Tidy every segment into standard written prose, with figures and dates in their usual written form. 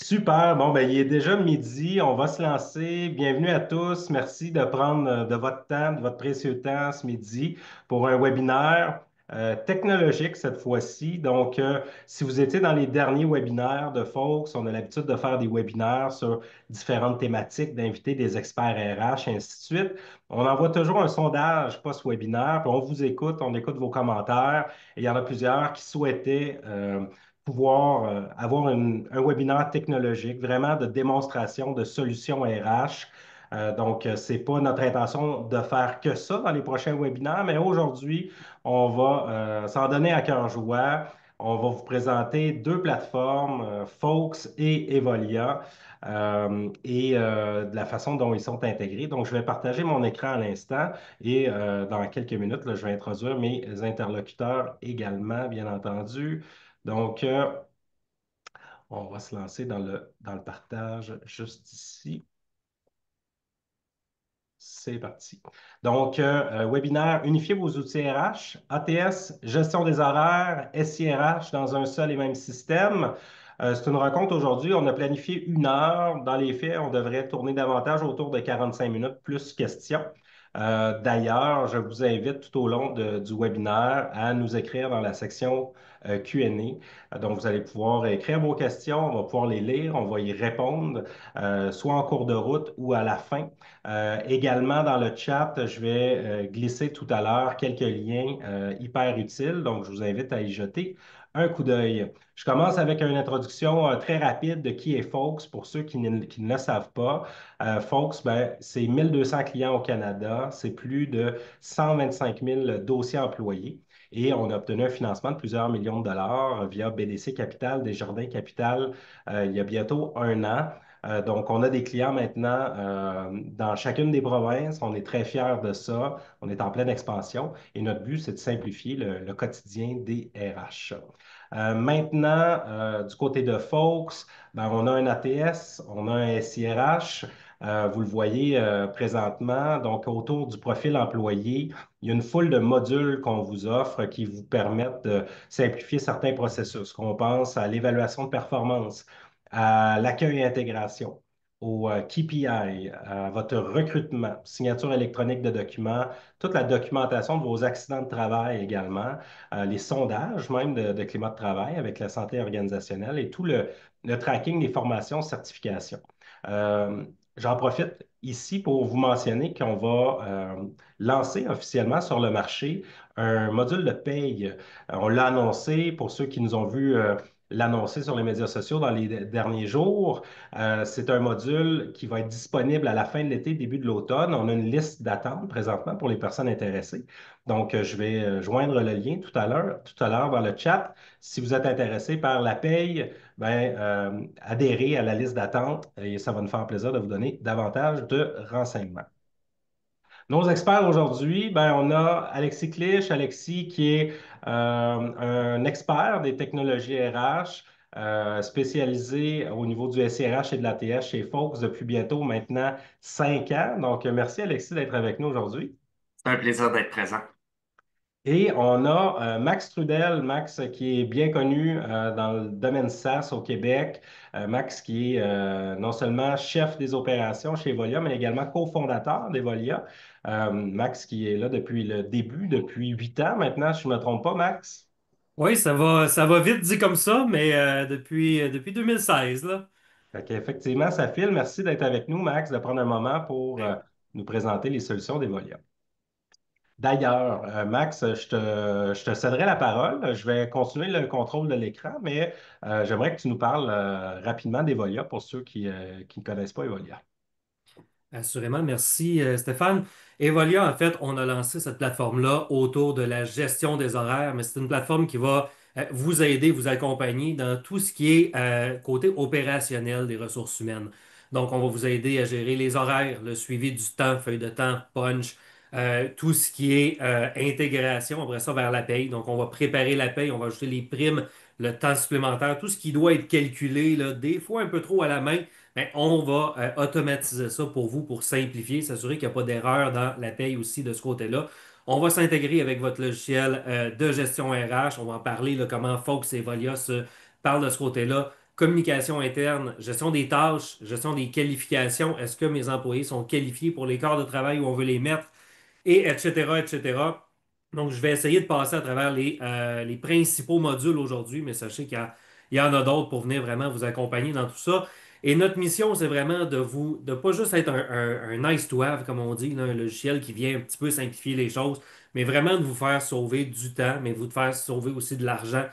Super. Bon, ben, il est déjà midi. On va se lancer. Bienvenue à tous. Merci de prendre de votre temps, de votre précieux temps ce midi pour un webinaire technologique cette fois-ci. Donc, si vous étiez dans les derniers webinaires de Fox, on a l'habitude de faire des webinaires sur différentes thématiques, d'inviter des experts RH, et ainsi de suite. On envoie toujours un sondage post-webinaire, puis on vous écoute, on écoute vos commentaires. Et il y en a plusieurs qui souhaitaient pouvoir avoir un webinaire technologique, vraiment de démonstration de solutions RH. Donc, ce n'est pas notre intention de faire que ça dans les prochains webinaires, mais aujourd'hui, on va s'en donner à cœur joie. On va vous présenter deux plateformes, Folks et Evolia, de la façon dont ils sont intégrés. Donc, je vais partager mon écran à l'instant et dans quelques minutes, là, je vais introduire mes interlocuteurs également, bien entendu. Donc, on va se lancer dans le partage juste ici. C'est parti. Donc, webinaire, unifiez vos outils RH, ATS, gestion des horaires, SIRH dans un seul et même système. C'est une rencontre aujourd'hui. On a planifié 1 heure. Dans les faits, on devrait tourner davantage autour de 45 minutes plus questions. D'ailleurs, je vous invite tout au long du webinaire à nous écrire dans la section Q&A. Donc, vous allez pouvoir écrire vos questions, on va pouvoir les lire, on va y répondre, soit en cours de route ou à la fin. Également, dans le chat, je vais glisser tout à l'heure quelques liens hyper utiles. Donc, je vous invite à y jeter un coup d'œil. Je commence avec une introduction très rapide de qui est Fox pour ceux qui ne le savent pas. Fox, ben, c'est 1200 clients au Canada, c'est plus de 125 000 dossiers employés et on a obtenu un financement de plusieurs millions de dollars via BDC Capital, Desjardins Capital, il y a bientôt 1 an. Donc, on a des clients maintenant dans chacune des provinces. On est très fiers de ça. On est en pleine expansion et notre but, c'est de simplifier le quotidien des RH. Maintenant, du côté de Folks, ben, on a un ATS, on a un SIRH. Vous le voyez présentement. Donc, autour du profil employé, il y a une foule de modules qu'on vous offre qui vous permettent de simplifier certains processus. On pense à l'évaluation de performance, à l'accueil et intégration, au KPI, à votre recrutement, signature électronique de documents, toute la documentation de vos accidents de travail également, les sondages même de climat de travail avec la santé organisationnelle et tout le tracking des formations, certifications. Euh, J'en profite ici pour vous mentionner qu'on va lancer officiellement sur le marché un module de paye. On l'a annoncé pour ceux qui nous ont vus l'annoncer sur les médias sociaux dans les derniers jours. C'est un module qui va être disponible à la fin de l'été, début de l'automne. On a une liste d'attente présentement pour les personnes intéressées. Donc, je vais joindre le lien tout à l'heure dans le chat. Si vous êtes intéressé par la paye, ben, adhérez à la liste d'attente et ça va nous faire plaisir de vous donner davantage de renseignements. Nos experts aujourd'hui, ben, on a Alexis Clich, Alexis qui est un expert des technologies RH, spécialisé au niveau du SIRH et de l'ATS chez Fox depuis bientôt maintenant 5 ans. Donc, merci Alexis d'être avec nous aujourd'hui. C'est un plaisir d'être présent. Et on a Max Trudel, Max qui est bien connu dans le domaine SaaS au Québec. Max qui est non seulement chef des opérations chez Evolia, mais également cofondateur d'Evolia. Max qui est là depuis le début, depuis 8 ans maintenant, si je ne me trompe pas, Max. Oui, ça va vite dit comme ça, mais depuis 2016, là. Effectivement, ça file. Merci d'être avec nous, Max, de prendre un moment pour Ben, nous présenter les solutions d'Evolia. D'ailleurs, Max, je te céderai la parole. Je vais continuer le contrôle de l'écran, mais j'aimerais que tu nous parles rapidement d'Evolia pour ceux qui ne connaissent pas Evolia. assurément, merci Stéphane. Evolia, en fait, on a lancé cette plateforme-là autour de la gestion des horaires, mais c'est une plateforme qui va vous aider, vous accompagner dans tout ce qui est côté opérationnel des ressources humaines. Donc, on va vous aider à gérer les horaires, le suivi du temps, feuille de temps, punch, tout ce qui est intégration, après ça, vers la paye. Donc, on va préparer la paye, on va ajouter les primes, le temps supplémentaire, tout ce qui doit être calculé, là, des fois un peu trop à la main. Ben, on va automatiser ça pour vous, pour simplifier, s'assurer qu'il n'y a pas d'erreur dans la paye aussi de ce côté-là. On va s'intégrer avec votre logiciel de gestion RH. On va en parler, là, comment Fox et Volia se parlent de ce côté-là. communication interne, gestion des tâches, gestion des qualifications. Est-ce que mes employés sont qualifiés pour les corps de travail où on veut les mettre? Et etc., etc. Donc, je vais essayer de passer à travers les principaux modules aujourd'hui, mais sachez il y en a d'autres pour venir vraiment vous accompagner dans tout ça. Et notre mission, c'est vraiment de pas juste être un nice to have, comme on dit, là, un logiciel qui vient un petit peu simplifier les choses, mais vraiment de vous faire sauver du temps, mais vous de faire sauver aussi de l'argent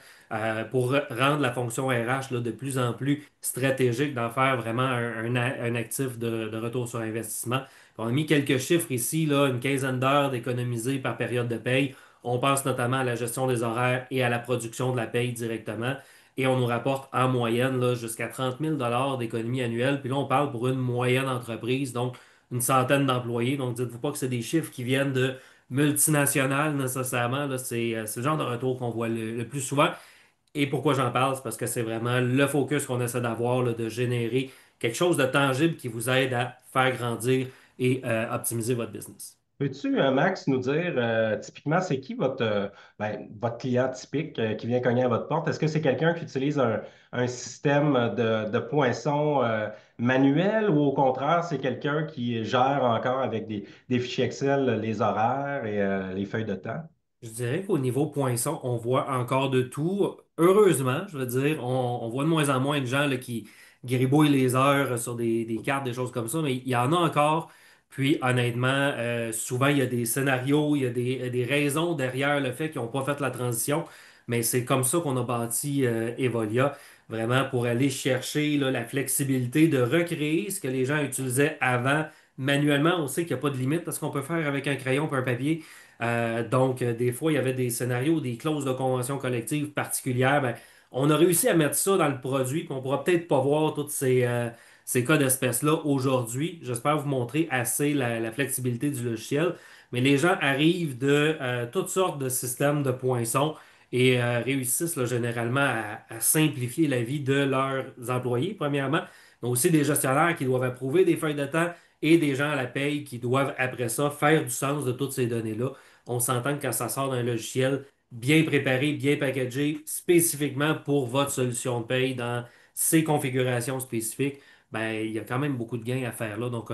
pour rendre la fonction RH là, de plus en plus stratégique, d'en faire vraiment un actif de retour sur investissement. On a mis quelques chiffres ici, là, une quinzaine d'heures d'économiser par période de paye. On pense notamment à la gestion des horaires et à la production de la paye directement. Et on nous rapporte en moyenne là, jusqu'à 30 000 d'économie annuelle. Puis là, on parle pour une moyenne entreprise, donc une centaine d'employés. Donc, dites-vous pas que c'est des chiffres qui viennent de multinationales nécessairement. Là, c'est le genre de retour qu'on voit le plus souvent. Et pourquoi j'en parle? C'est parce que c'est vraiment le focus qu'on essaie d'avoir, là, de générer quelque chose de tangible qui vous aide à faire grandir et optimiser votre business. Peux-tu, Max, nous dire typiquement c'est qui votre client typique qui vient cogner à votre porte? Est-ce que c'est quelqu'un qui utilise un système de poinçon manuel ou au contraire c'est quelqu'un qui gère encore avec des fichiers Excel les horaires et les feuilles de temps? Je dirais qu'au niveau poinçon, on voit encore de tout. Heureusement, je veux dire, on voit de moins en moins de gens là, qui gribouillent les heures sur des cartes, des choses comme ça, mais il y en a encore. Puis honnêtement, souvent il y a des scénarios, il y a des raisons derrière le fait qu'ils n'ont pas fait la transition, mais c'est comme ça qu'on a bâti Evolia, vraiment pour aller chercher là, la flexibilité de recréer ce que les gens utilisaient avant manuellement. On sait qu'il n'y a pas de limite parce qu'on peut faire avec un crayon et un papier. Des fois, il y avait des scénarios, des clauses de convention collective particulières. Ben, on a réussi à mettre ça dans le produit, puis on pourra peut-être pas voir tous ces cas d'espèces-là aujourd'hui. J'espère vous montrer assez la flexibilité du logiciel. Mais les gens arrivent de toutes sortes de systèmes de poinçons et réussissent là, généralement à simplifier la vie de leurs employés, premièrement, mais aussi des gestionnaires qui doivent approuver des feuilles de temps et des gens à la paye qui doivent, après ça, faire du sens de toutes ces données-là. On s'entend que quand ça sort d'un logiciel bien préparé, bien packagé, spécifiquement pour votre solution de paye dans ses configurations spécifiques, ben, il y a quand même beaucoup de gains à faire là. Donc,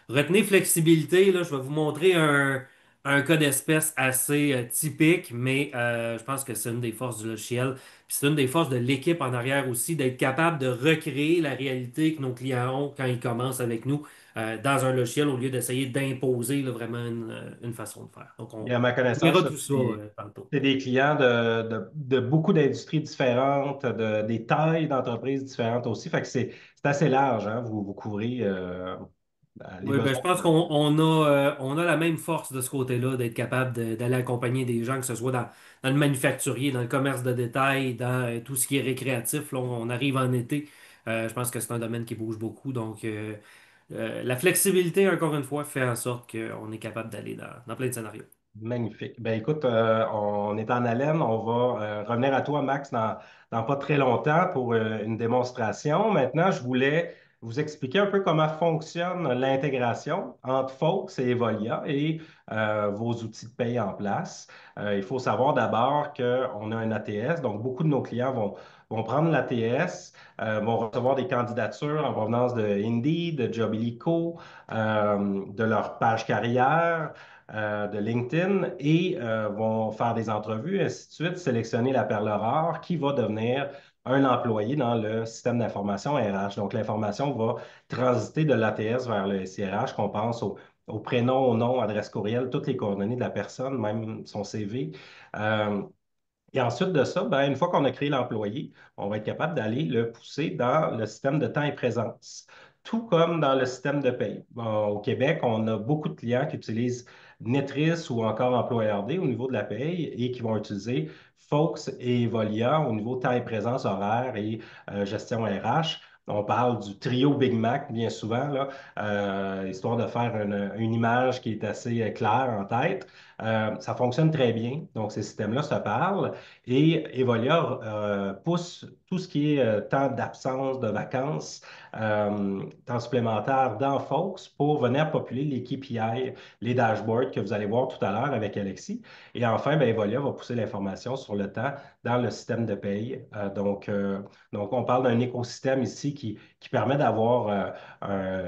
retenez flexibilité. Là, je vais vous montrer un cas d'espèce assez typique, mais je pense que c'est une des forces du logiciel. Puis c'est une des forces de l'équipe en arrière aussi, d'être capable de recréer la réalité que nos clients ont quand ils commencent avec nous dans un logiciel au lieu d'essayer d'imposer là, vraiment une façon de faire. Donc, Et à ma on verra connaissance, tout ça tantôt. c'est des clients de beaucoup d'industries différentes, des tailles d'entreprises différentes aussi. Fait que c'est assez large, hein. Vous couvrez les Oui, ben, je besoins. pense on a la même force de ce côté-là, d'être capable d'aller accompagner des gens, que ce soit dans le manufacturier, dans le commerce de détail, dans tout ce qui est récréatif. Là, on arrive en été. Je pense que c'est un domaine qui bouge beaucoup. Donc, la flexibilité, encore une fois, fait en sorte qu'on est capable d'aller dans plein de scénarios. Magnifique. Ben écoute, on est en haleine. On va revenir à toi, Max, dans pas très longtemps pour une démonstration. Maintenant, je voulais vous expliquer un peu comment fonctionne l'intégration entre Fox et Evolia et vos outils de paye en place. Il faut savoir d'abord qu'on a un ATS, donc beaucoup de nos clients vont prendre l'ATS, vont recevoir des candidatures en provenance de Indeed, de Jobilico, de leur page carrière de LinkedIn et vont faire des entrevues, ainsi de suite, sélectionner la perle rare qui va devenir un employé dans le système d'information RH. Donc, l'information va transiter de l'ATS vers le SIRH, qu'on pense au prénom, au nom, adresse courriel, toutes les coordonnées de la personne, même son CV. Euh, et ensuite de ça, ben, une fois qu'on a créé l'employé, on va être capable d'aller le pousser dans le système de temps et présence, tout comme dans le système de paye. Bon, au Québec, on a beaucoup de clients qui utilisent Netris ou encore Employeur D au niveau de la paye et qui vont utiliser Fox et Evolia au niveau temps et présence horaire et gestion RH. On parle du trio Big Mac bien souvent, là, histoire de faire une image qui est assez claire en tête. Ça fonctionne très bien. Donc, ces systèmes-là se parlent et Evolia pousse tout ce qui est temps d'absence, de vacances, temps supplémentaire dans Fox pour venir populer les KPI, les dashboards que vous allez voir tout à l'heure avec Alexis. Et enfin, ben, Evolia va pousser l'information sur le temps dans le système de paye. Donc, on parle d'un écosystème ici qui permet d'avoir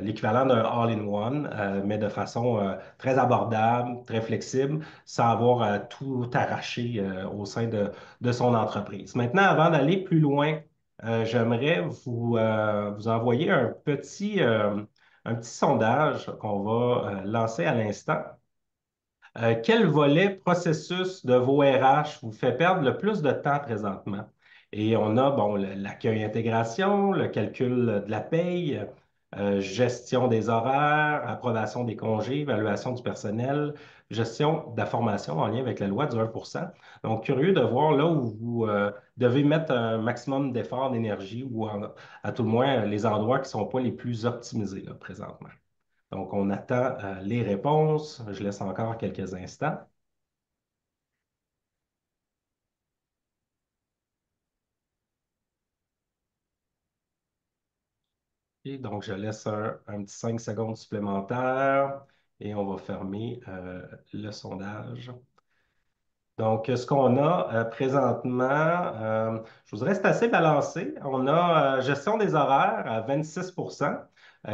l'équivalent d'un all-in-one, mais de façon très abordable, très flexible, sans avoir à tout arracher au sein de son entreprise. Maintenant, avant d'aller plus loin, j'aimerais vous envoyer un petit sondage qu'on va lancer à l'instant. Quel volet processus de vos RH vous fait perdre le plus de temps présentement? Et on a bon, l'accueil intégration, le calcul de la paye, gestion des horaires, approbation des congés, évaluation du personnel, gestion de la formation en lien avec la loi du 1%. Donc, curieux de voir là où vous devez mettre un maximum d'efforts, d'énergie ou à tout le moins les endroits qui ne sont pas les plus optimisés là, présentement. Donc, on attend les réponses. Je laisse encore quelques instants. Et donc, je laisse un petit 5 secondes supplémentaires et on va fermer le sondage. Donc, ce qu'on a présentement, je vous dirais, c'est assez balancé. On a gestion des horaires à 26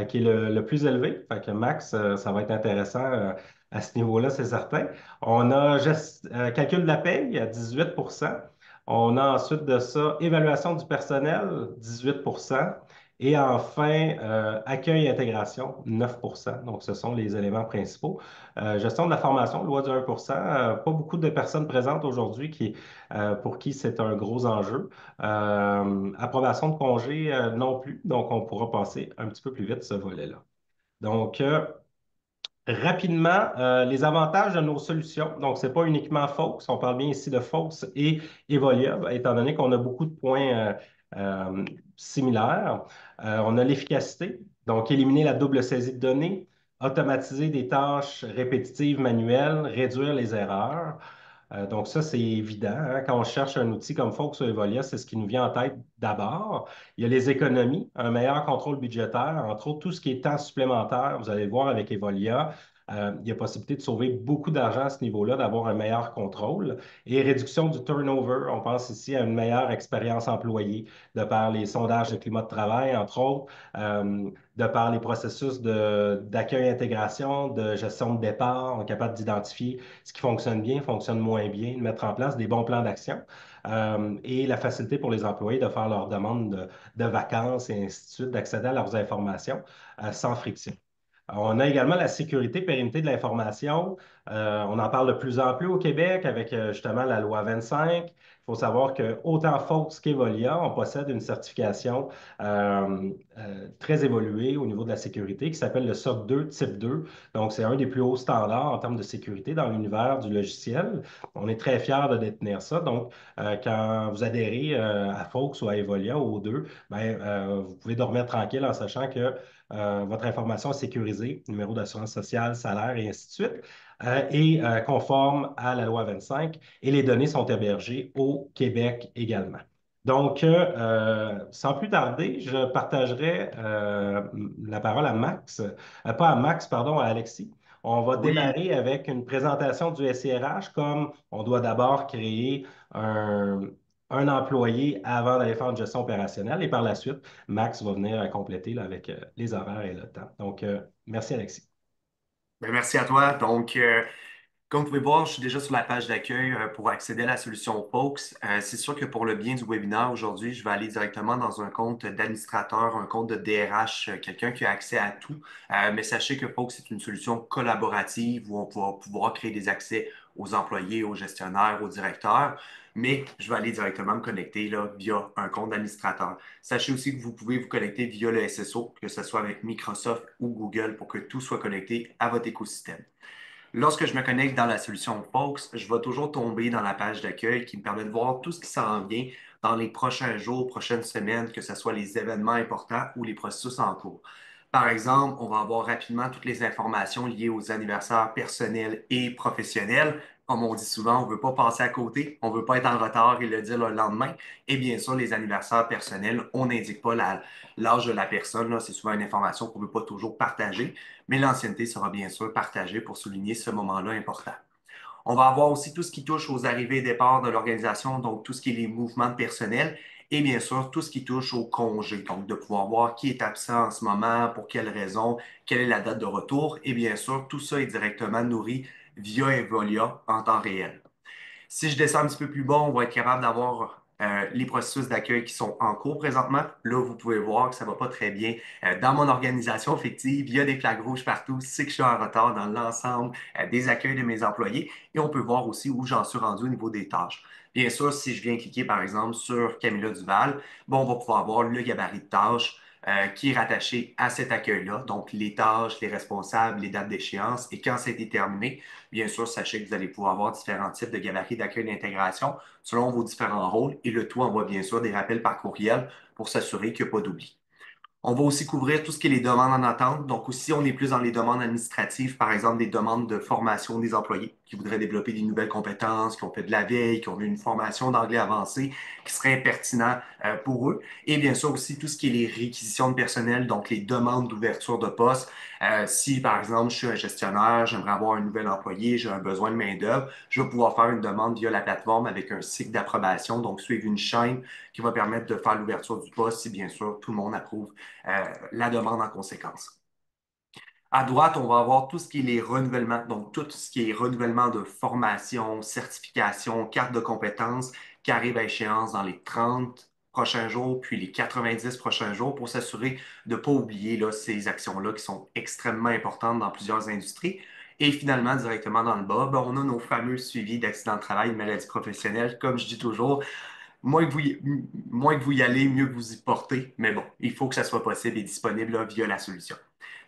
qui est le plus élevé. Fait que max, ça va être intéressant à ce niveau-là, c'est certain. On a calcul de la paye à 18 On a ensuite de ça évaluation du personnel, 18 et enfin, accueil et intégration, 9 Donc, ce sont les éléments principaux. Gestion de la formation, loi du 1 pas beaucoup de personnes présentes aujourd'hui pour qui c'est un gros enjeu. Approbation de congé, non plus. Donc, on pourra passer un petit peu plus vite ce volet-là. Donc, rapidement, les avantages de nos solutions. Donc, ce n'est pas uniquement Fox, on parle bien ici de Fox et Evolia, étant donné qu'on a beaucoup de points similaires. On a l'efficacité, donc éliminer la double saisie de données, automatiser des tâches répétitives manuelles, réduire les erreurs. Donc ça, c'est évident, hein. Quand on cherche un outil comme Fox ou Evolia, c'est ce qui nous vient en tête d'abord. Il y a les économies, un meilleur contrôle budgétaire, entre autres tout ce qui est temps supplémentaire. Vous allez le voir avec Evolia. Il y a possibilité de sauver beaucoup d'argent à ce niveau-là, d'avoir un meilleur contrôle. Et réduction du turnover, on pense ici à une meilleure expérience employée de par les sondages de climat de travail, entre autres, de par les processus d'accueil-intégration, de gestion de départ. On est capable d'identifier ce qui fonctionne bien, fonctionne moins bien, de mettre en place des bons plans d'action et la facilité pour les employés de faire leurs demandes de vacances et ainsi de suite, d'accéder à leurs informations sans friction. On a également la sécurité, pérennité de l'information. On en parle de plus en plus au Québec avec justement la loi 25. Il faut savoir que autant Fox qu'Evolia, on possède une certification très évoluée au niveau de la sécurité qui s'appelle le SOC 2 type 2. Donc, c'est un des plus hauts standards en termes de sécurité dans l'univers du logiciel. On est très fiers de détenir ça. Donc, quand vous adhérez à Fox ou à Evolia ou aux deux, ben, vous pouvez dormir tranquille en sachant que votre information est sécurisée, numéro d'assurance sociale, salaire et ainsi de suite, et conforme à la loi 25. Et les données sont hébergées au Québec également. Donc, sans plus tarder, je partagerai la parole à Max, pas à Max, pardon, à Alexis. On va Oui, démarrer avec une présentation du SIRH, comme on doit d'abord créer un, un employé avant d'aller faire une gestion opérationnelle. Et par la suite, Max va venir compléter là, avec les horaires et le temps. Donc, merci Alexis. ben merci à toi. Comme vous pouvez voir, je suis déjà sur la page d'accueil pour accéder à la solution Folks. C'est sûr que pour le bien du webinaire aujourd'hui, je vais aller directement dans un compte d'administrateur, un compte de DRH, quelqu'un qui a accès à tout. Mais sachez que Folks, c'est une solution collaborative où on va pouvoir créer des accès aux employés, aux gestionnaires, aux directeurs. Mais je vais aller directement me connecter là, via un compte d'administrateur. Sachez aussi que vous pouvez vous connecter via le SSO, que ce soit avec Microsoft ou Google, pour que tout soit connecté à votre écosystème. Lorsque je me connecte dans la solution Fox, je vais toujours tomber dans la page d'accueil qui me permet de voir tout ce qui s'en vient dans les prochains jours, prochaines semaines, que ce soit les événements importants ou les processus en cours. Par exemple, on va avoir rapidement toutes les informations liées aux anniversaires personnels et professionnels. Comme on dit souvent, on ne veut pas passer à côté, on ne veut pas être en retard et le dire le lendemain. Et bien sûr, les anniversaires personnels, on n'indique pas l'âge de la personne. Là, c'est souvent une information qu'on ne veut pas toujours partager, mais l'ancienneté sera bien sûr partagée pour souligner ce moment-là important. On va avoir aussi tout ce qui touche aux arrivées et départs de l'organisation, donc tout ce qui est les mouvements de personnel et bien sûr tout ce qui touche aux congés, donc de pouvoir voir qui est absent en ce moment, pour quelles raisons, quelle est la date de retour et bien sûr tout ça est directement nourri via Evolia en temps réel. Si je descends un petit peu plus bas, on va être capable d'avoir les processus d'accueil qui sont en cours présentement. Là, vous pouvez voir que ça ne va pas très bien dans mon organisation effective. Il y a des flags rouges partout. C'est que je suis en retard dans l'ensemble des accueils de mes employés. Et on peut voir aussi où j'en suis rendu au niveau des tâches. Bien sûr, si je viens cliquer, par exemple, sur Camilla Duval, bon, on va pouvoir voir le gabarit de tâches qui est rattaché à cet accueil-là. Donc, les tâches, les responsables, les dates d'échéance. Et quand c'est déterminé, bien sûr, sachez que vous allez pouvoir avoir différents types de gabarits d'accueil d'intégration selon vos différents rôles et le tout envoie bien sûr des rappels par courriel pour s'assurer qu'il n'y a pas d'oubli. On va aussi couvrir tout ce qui est les demandes en attente. Donc, aussi, on est plus dans les demandes administratives, par exemple, des demandes de formation des employés qui voudraient développer des nouvelles compétences, qui ont fait de la veille, qui ont eu une formation d'anglais avancé, qui serait pertinent pour eux. Et bien sûr, aussi tout ce qui est les réquisitions de personnel, donc les demandes d'ouverture de poste. Si, par exemple, je suis un gestionnaire, j'aimerais avoir un nouvel employé, j'ai un besoin de main-d'œuvre, je vais pouvoir faire une demande via la plateforme avec un cycle d'approbation, donc suivre une chaîne qui va permettre de faire l'ouverture du poste si, bien sûr, tout le monde approuve la demande en conséquence. À droite, on va avoir tout ce qui est les renouvellements, donc tout ce qui est renouvellement de formation, certification, carte de compétences qui arrive à échéance dans les 30 prochains jours, puis les 90 prochains jours pour s'assurer de ne pas oublier là, ces actions-là qui sont extrêmement importantes dans plusieurs industries. Et finalement, directement dans le bas, ben, on a nos fameux suivis d'accidents de travail, de maladies professionnelles. Comme je dis toujours, moins que vous y allez, mieux que vous y portez. Mais bon, il faut que ça soit possible et disponible là, via la solution.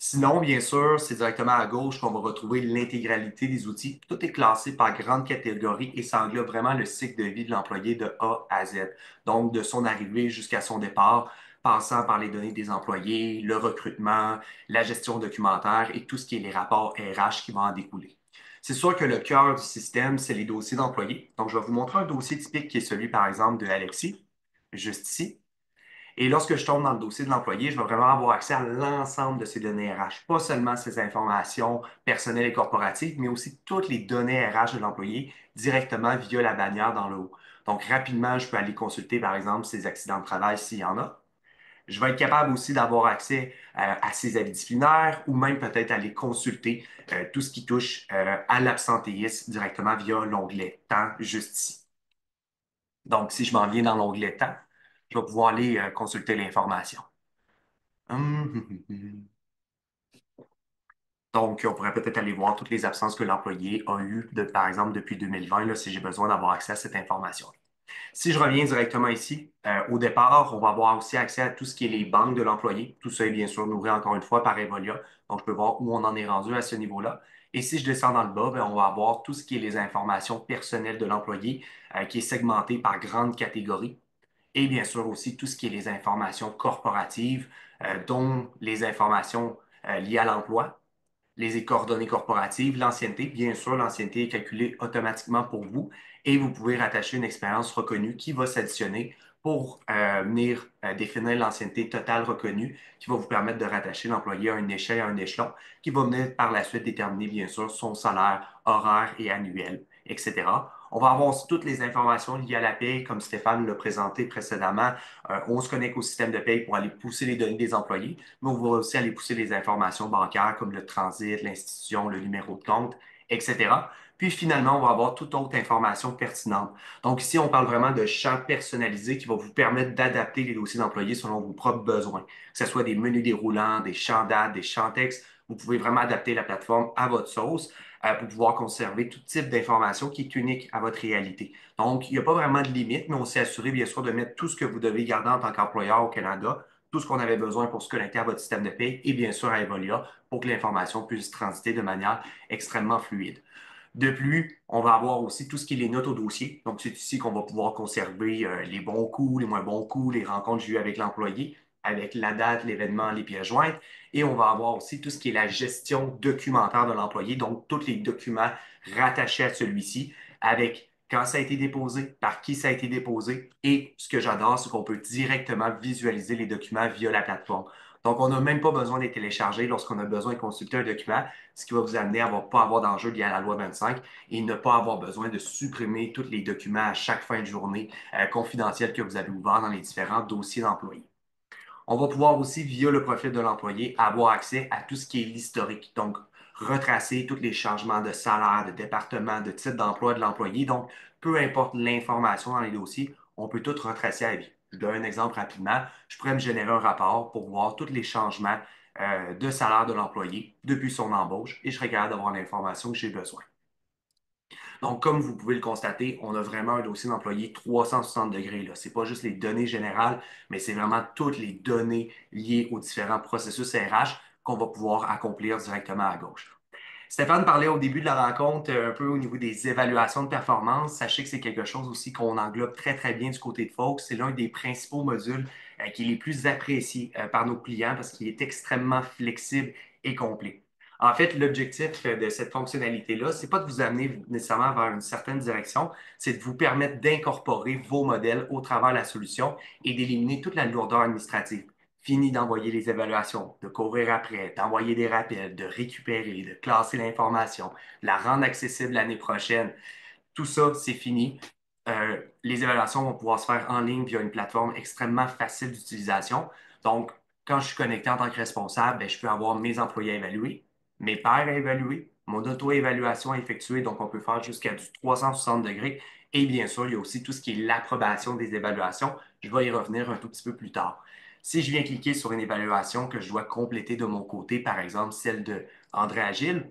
Sinon, bien sûr, c'est directement à gauche qu'on va retrouver l'intégralité des outils. Tout est classé par grande catégorie et ça englobe vraiment le cycle de vie de l'employé de A à Z. Donc, de son arrivée jusqu'à son départ, passant par les données des employés, le recrutement, la gestion documentaire et tout ce qui est les rapports RH qui vont en découler. C'est sûr que le cœur du système, c'est les dossiers d'employés. Donc, je vais vous montrer un dossier typique qui est celui, par exemple, de Alexis, juste ici. Et lorsque je tombe dans le dossier de l'employé, je vais vraiment avoir accès à l'ensemble de ces données RH, pas seulement ces informations personnelles et corporatives, mais aussi toutes les données RH de l'employé directement via la bannière dans le haut. Donc, rapidement, je peux aller consulter, par exemple, ses accidents de travail s'il y en a. Je vais être capable aussi d'avoir accès à ses avis disciplinaires ou même peut-être aller consulter tout ce qui touche à l'absentéisme directement via l'onglet Temps juste ici. Donc, si je m'en viens dans l'onglet Temps, je vais pouvoir aller consulter l'information. Donc, on pourrait peut-être aller voir toutes les absences que l'employé a eues, par exemple, depuis 2020, là, si j'ai besoin d'avoir accès à cette information. Si je reviens directement ici, au départ, on va avoir aussi accès à tout ce qui est les banques de l'employé. Tout ça est bien sûr nourri encore une fois par Evolia. Donc, je peux voir où on en est rendu à ce niveau-là. Et si je descends dans le bas, bien, on va avoir tout ce qui est les informations personnelles de l'employé, qui est segmenté par grandes catégories. Et bien sûr aussi tout ce qui est les informations corporatives, dont les informations liées à l'emploi, les coordonnées corporatives, l'ancienneté. Bien sûr, l'ancienneté est calculée automatiquement pour vous et vous pouvez rattacher une expérience reconnue qui va s'additionner pour venir définir l'ancienneté totale reconnue qui va vous permettre de rattacher l'employé à une échelle, à un échelon, qui va venir par la suite déterminer, bien sûr, son salaire horaire et annuel, etc. On va avoir aussi toutes les informations liées à la paie, comme Stéphane l'a présenté précédemment. On se connecte au système de paie pour aller pousser les données des employés, mais on va aussi aller pousser les informations bancaires comme le transit, l'institution, le numéro de compte, etc. Puis finalement, on va avoir toute autre information pertinente. Donc ici, on parle vraiment de champs personnalisés qui vont vous permettre d'adapter les dossiers d'employés selon vos propres besoins. Que ce soit des menus déroulants, des champs dates, des champs textes, vous pouvez vraiment adapter la plateforme à votre sauce pour pouvoir conserver tout type d'information qui est unique à votre réalité. Donc, il n'y a pas vraiment de limite, mais on s'est assuré, bien sûr, de mettre tout ce que vous devez garder en tant qu'employeur au Canada, tout ce qu'on avait besoin pour se connecter à votre système de paie et bien sûr à Evolia pour que l'information puisse transiter de manière extrêmement fluide. De plus, on va avoir aussi tout ce qui est les notes au dossier. Donc, c'est ici qu'on va pouvoir conserver les bons coups, les moins bons coups, les rencontres que j'ai eues avec l'employé. avec la date, l'événement, les pièces jointes. Et on va avoir aussi tout ce qui est la gestion documentaire de l'employé, donc tous les documents rattachés à celui-ci, avec quand ça a été déposé, par qui ça a été déposé. Et ce que j'adore, c'est qu'on peut directement visualiser les documents via la plateforme. Donc, on n'a même pas besoin de les télécharger lorsqu'on a besoin de consulter un document, ce qui va vous amener à ne pas avoir d'enjeu lié à la loi 25 et ne pas avoir besoin de supprimer tous les documents à chaque fin de journée confidentiels que vous avez ouverts dans les différents dossiers d'employés. On va pouvoir aussi, via le profil de l'employé, avoir accès à tout ce qui est l'historique. Donc, retracer tous les changements de salaire, de département, de titre d'emploi de l'employé. Donc, peu importe l'information dans les dossiers, on peut tout retracer à vie. Je donne un exemple rapidement. Je pourrais me générer un rapport pour voir tous les changements de salaire de l'employé depuis son embauche et je serai capable d'avoir l'information que j'ai besoin. Donc, comme vous pouvez le constater, on a vraiment un dossier d'employé 360 degrés. Ce n'est pas juste les données générales, mais c'est vraiment toutes les données liées aux différents processus RH qu'on va pouvoir accomplir directement à gauche. Stéphane parlait au début de la rencontre un peu au niveau des évaluations de performance. Sachez que c'est quelque chose aussi qu'on englobe très, très bien du côté de Fox. C'est l'un des principaux modules qui est les plus appréciés par nos clients parce qu'il est extrêmement flexible et complet. En fait, l'objectif de cette fonctionnalité-là, c'est pas de vous amener nécessairement vers une certaine direction, c'est de vous permettre d'incorporer vos modèles au travers de la solution et d'éliminer toute la lourdeur administrative. Fini d'envoyer les évaluations, de courir après, d'envoyer des rappels, de récupérer, de classer l'information, de la rendre accessible l'année prochaine. Tout ça, c'est fini. Les évaluations vont pouvoir se faire en ligne via une plateforme extrêmement facile d'utilisation. Donc, quand je suis connecté en tant que responsable, ben, je peux avoir mes employés à évaluer, mes pairs à évaluer, mon auto-évaluation à effectuer. Donc, on peut faire jusqu'à du 360 degrés. Et bien sûr, il y a aussi tout ce qui est l'approbation des évaluations. Je vais y revenir un tout petit peu plus tard. Si je viens cliquer sur une évaluation que je dois compléter de mon côté, par exemple celle de André Agile,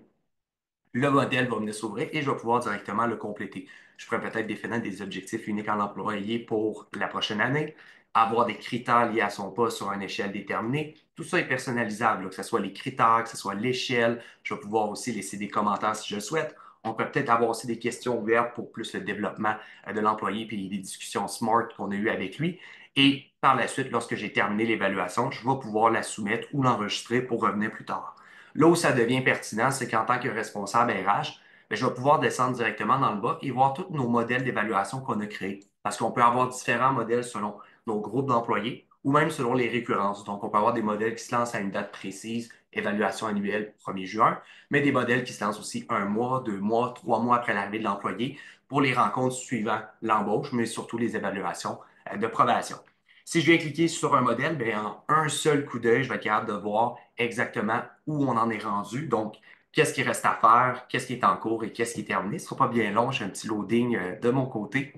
le modèle va venir s'ouvrir et je vais pouvoir directement le compléter. Je pourrais peut-être définir des objectifs uniques en employé pour la prochaine année, avoir des critères liés à son poste sur une échelle déterminée. Tout ça est personnalisable, que ce soit les critères, que ce soit l'échelle. Je vais pouvoir aussi laisser des commentaires si je le souhaite. On peut peut-être avoir aussi des questions ouvertes pour plus le développement de l'employé puis des discussions smart qu'on a eues avec lui. Et par la suite, lorsque j'ai terminé l'évaluation, je vais pouvoir la soumettre ou l'enregistrer pour revenir plus tard. Là où ça devient pertinent, c'est qu'en tant que responsable RH, ben, je vais pouvoir descendre directement dans le bas et voir tous nos modèles d'évaluation qu'on a créés. Parce qu'on peut avoir différents modèles selon nos groupes d'employés ou même selon les récurrences. Donc, on peut avoir des modèles qui se lancent à une date précise, évaluation annuelle 1er juin, mais des modèles qui se lancent aussi 1 mois, 2 mois, 3 mois après l'arrivée de l'employé pour les rencontres suivant l'embauche, mais surtout les évaluations de probation. Si je viens cliquer sur un modèle, bien, en un seul coup d'œil, je vais être capable de voir exactement où on en est rendu. Donc, qu'est-ce qui reste à faire, qu'est-ce qui est en cours et qu'est-ce qui est terminé. Ce ne sera pas bien long, j'ai un petit loading de mon côté.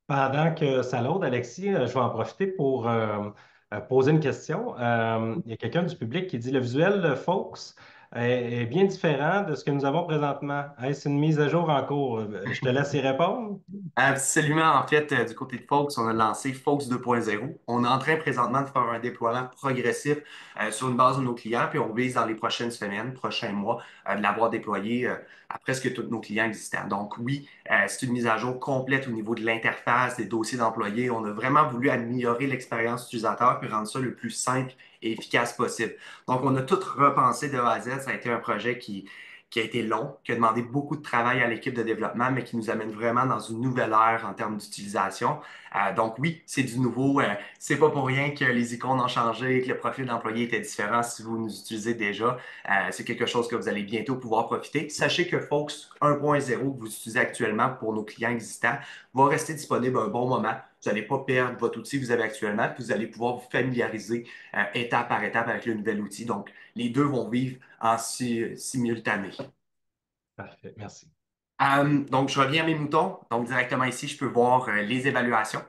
Pendant que ça load, Alexis, je vais en profiter pour poser une question. Il y a quelqu'un du public qui dit le visuel de Fox est bien différent de ce que nous avons présentement. Est-ce une mise à jour en cours? Je te laisse y répondre. Absolument. En fait, du côté de Fox, on a lancé Fox 2.0. On est en train présentement de faire un déploiement progressif sur une base de nos clients, puis on vise dans les prochaines semaines, prochains mois, de l'avoir déployé à presque tous nos clients existants. Donc oui, c'est une mise à jour complète au niveau de l'interface, des dossiers d'employés. On a vraiment voulu améliorer l'expérience utilisateur puis rendre ça le plus simple et efficace possible. Donc on a tout repensé de A à Z. Ça a été un projet qui a été long, qui a demandé beaucoup de travail à l'équipe de développement, mais qui nous amène vraiment dans une nouvelle ère en termes d'utilisation. Donc oui, c'est du nouveau. C'est pas pour rien que les icônes ont changé, que le profil d'employé était différent si vous nous utilisez déjà. C'est quelque chose que vous allez bientôt pouvoir profiter. Sachez que Fox 1.0 que vous utilisez actuellement pour nos clients existants va rester disponible un bon moment. Vous n'allez pas perdre votre outil que vous avez actuellement, puis vous allez pouvoir vous familiariser étape par étape avec le nouvel outil. Donc, les deux vont vivre en simultané. Parfait, merci. Donc, je reviens à mes moutons. Donc, directement ici, je peux voir les évaluations.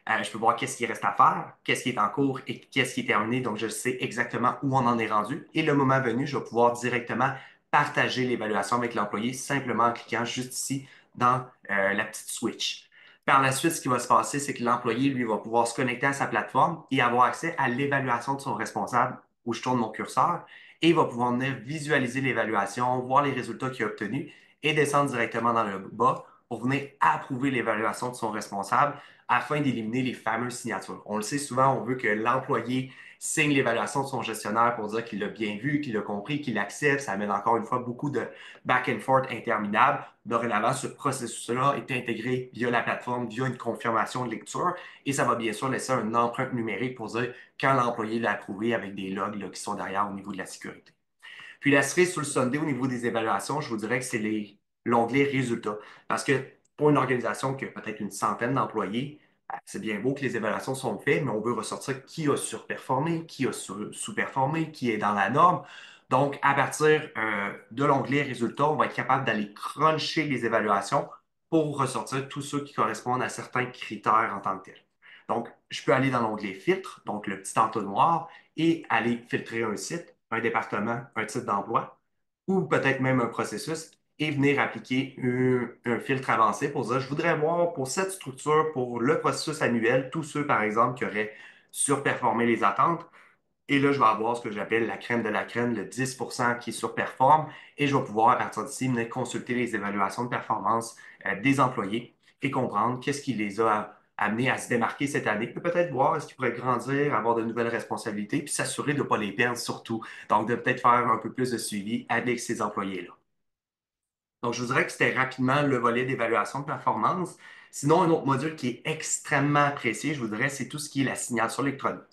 Je peux voir qu'est-ce qui reste à faire, qu'est-ce qui est en cours et qu'est-ce qui est terminé. Donc, je sais exactement où on en est rendu. Et le moment venu, je vais pouvoir directement partager l'évaluation avec l'employé simplement en cliquant juste ici dans la petite switch. Par la suite, ce qui va se passer, c'est que l'employé, lui, va pouvoir se connecter à sa plateforme et avoir accès à l'évaluation de son responsable où je tourne mon curseur et il va pouvoir venir visualiser l'évaluation, voir les résultats qu'il a obtenus et descendre directement dans le bas pour venir approuver l'évaluation de son responsable afin d'éliminer les fameuses signatures. On le sait souvent, on veut que l'employé signe l'évaluation de son gestionnaire pour dire qu'il l'a bien vu, qu'il l'a compris, qu'il l'accepte. Ça amène encore une fois beaucoup de back and forth interminables. Dorénavant, ce processus-là est intégré via la plateforme, via une confirmation de lecture, et ça va bien sûr laisser une empreinte numérique pour dire quand l'employé l'a approuvé avec des logs là, qui sont derrière au niveau de la sécurité. Puis la cerise sur le sundae au niveau des évaluations, je vous dirais que c'est l'onglet résultats. Parce que pour une organisation qui a peut-être une centaine d'employés, c'est bien beau que les évaluations sont faites, mais on veut ressortir qui a surperformé, qui a sous-performé, qui est dans la norme. Donc, à partir de l'onglet résultats, on va être capable d'aller cruncher les évaluations pour ressortir tous ceux qui correspondent à certains critères en tant que tels. Donc, je peux aller dans l'onglet filtre, donc le petit entonnoir, et aller filtrer un site, un département, un titre d'emploi, ou peut-être même un processus, et venir appliquer un filtre avancé pour dire, je voudrais voir pour cette structure, pour le processus annuel, tous ceux, par exemple, qui auraient surperformé les attentes. Et là, je vais avoir ce que j'appelle la crème de la crème, le 10% qui surperforme, et je vais pouvoir, à partir d'ici, venir consulter les évaluations de performance des employés et comprendre qu'est-ce qui les a amenés à se démarquer cette année, puis peut-être voir est-ce qu'ils pourraient grandir, avoir de nouvelles responsabilités, puis s'assurer de ne pas les perdre surtout. Donc, de peut-être faire un peu plus de suivi avec ces employés-là. Donc, je vous dirais que c'était rapidement le volet d'évaluation de performance. Sinon, un autre module qui est extrêmement apprécié, je vous dirais, c'est tout ce qui est la signature électronique.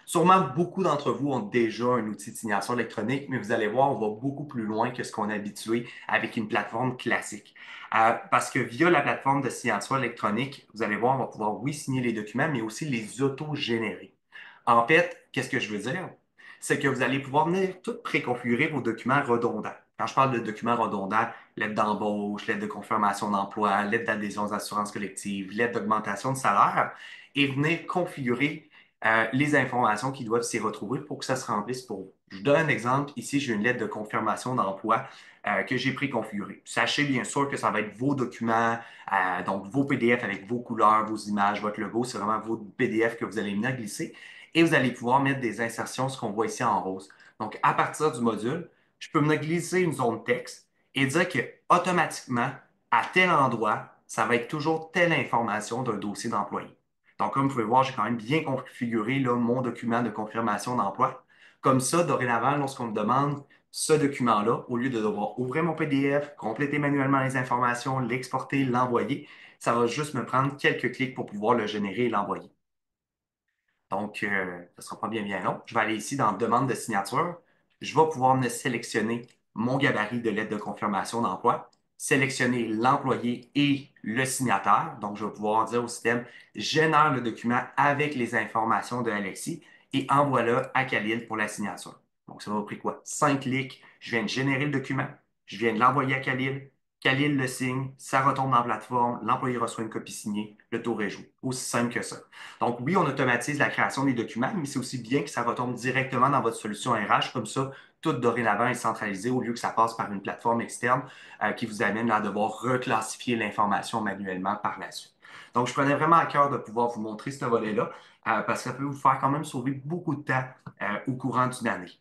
Sûrement, beaucoup d'entre vous ont déjà un outil de signature électronique, mais vous allez voir, on va beaucoup plus loin que ce qu'on est habitué avec une plateforme classique. Parce que via la plateforme de signature électronique, vous allez voir, on va pouvoir, oui, signer les documents, mais aussi les auto-générer. En fait, qu'est-ce que je veux dire? C'est que vous allez pouvoir venir tout préconfigurer vos documents redondants. Quand je parle de documents redondants, lettre d'embauche, lettre de confirmation d'emploi, lettre d'adhésion aux assurances collectives, lettre d'augmentation de salaire, et venir configurer les informations qui doivent s'y retrouver pour que ça se remplisse pour vous. Je vous donne un exemple. Ici, j'ai une lettre de confirmation d'emploi que j'ai préconfigurée. Sachez bien sûr que ça va être vos documents, donc vos PDF avec vos couleurs, vos images, votre logo. C'est vraiment vos PDF que vous allez venir glisser. Et vous allez pouvoir mettre des insertions, ce qu'on voit ici en rose. Donc, à partir du module, je peux venir glisser une zone texte et dire que automatiquement, à tel endroit, ça va être toujours telle information d'un dossier d'employé. Donc, comme vous pouvez voir, j'ai quand même bien configuré là, mon document de confirmation d'emploi. Comme ça, dorénavant, lorsqu'on me demande ce document-là, au lieu de devoir ouvrir mon PDF, compléter manuellement les informations, l'exporter, l'envoyer, ça va juste me prendre quelques clics pour pouvoir le générer et l'envoyer. Donc, ce ne sera pas bien long. Je vais aller ici dans Demande de signature. Je vais pouvoir me sélectionner mon gabarit de lettre de confirmation d'emploi, sélectionner l'employé et le signataire. Donc, je vais pouvoir dire au système, génère le document avec les informations de Alexis et envoie-le à Khalil pour la signature. Donc, ça m'a pris quoi? 5 clics. Je viens de générer le document. Je viens de l'envoyer à Khalil. Khalil le signe, ça retombe dans la plateforme, l'employé reçoit une copie signée, le tour est joué. Aussi simple que ça. Donc, oui, on automatise la création des documents, mais c'est aussi bien que ça retombe directement dans votre solution RH. Comme ça, tout dorénavant est centralisé au lieu que ça passe par une plateforme externe qui vous amène à devoir reclassifier l'information manuellement par la suite. Donc, je prenais vraiment à cœur de pouvoir vous montrer ce volet-là parce que ça peut vous faire quand même sauver beaucoup de temps au courant d'une année.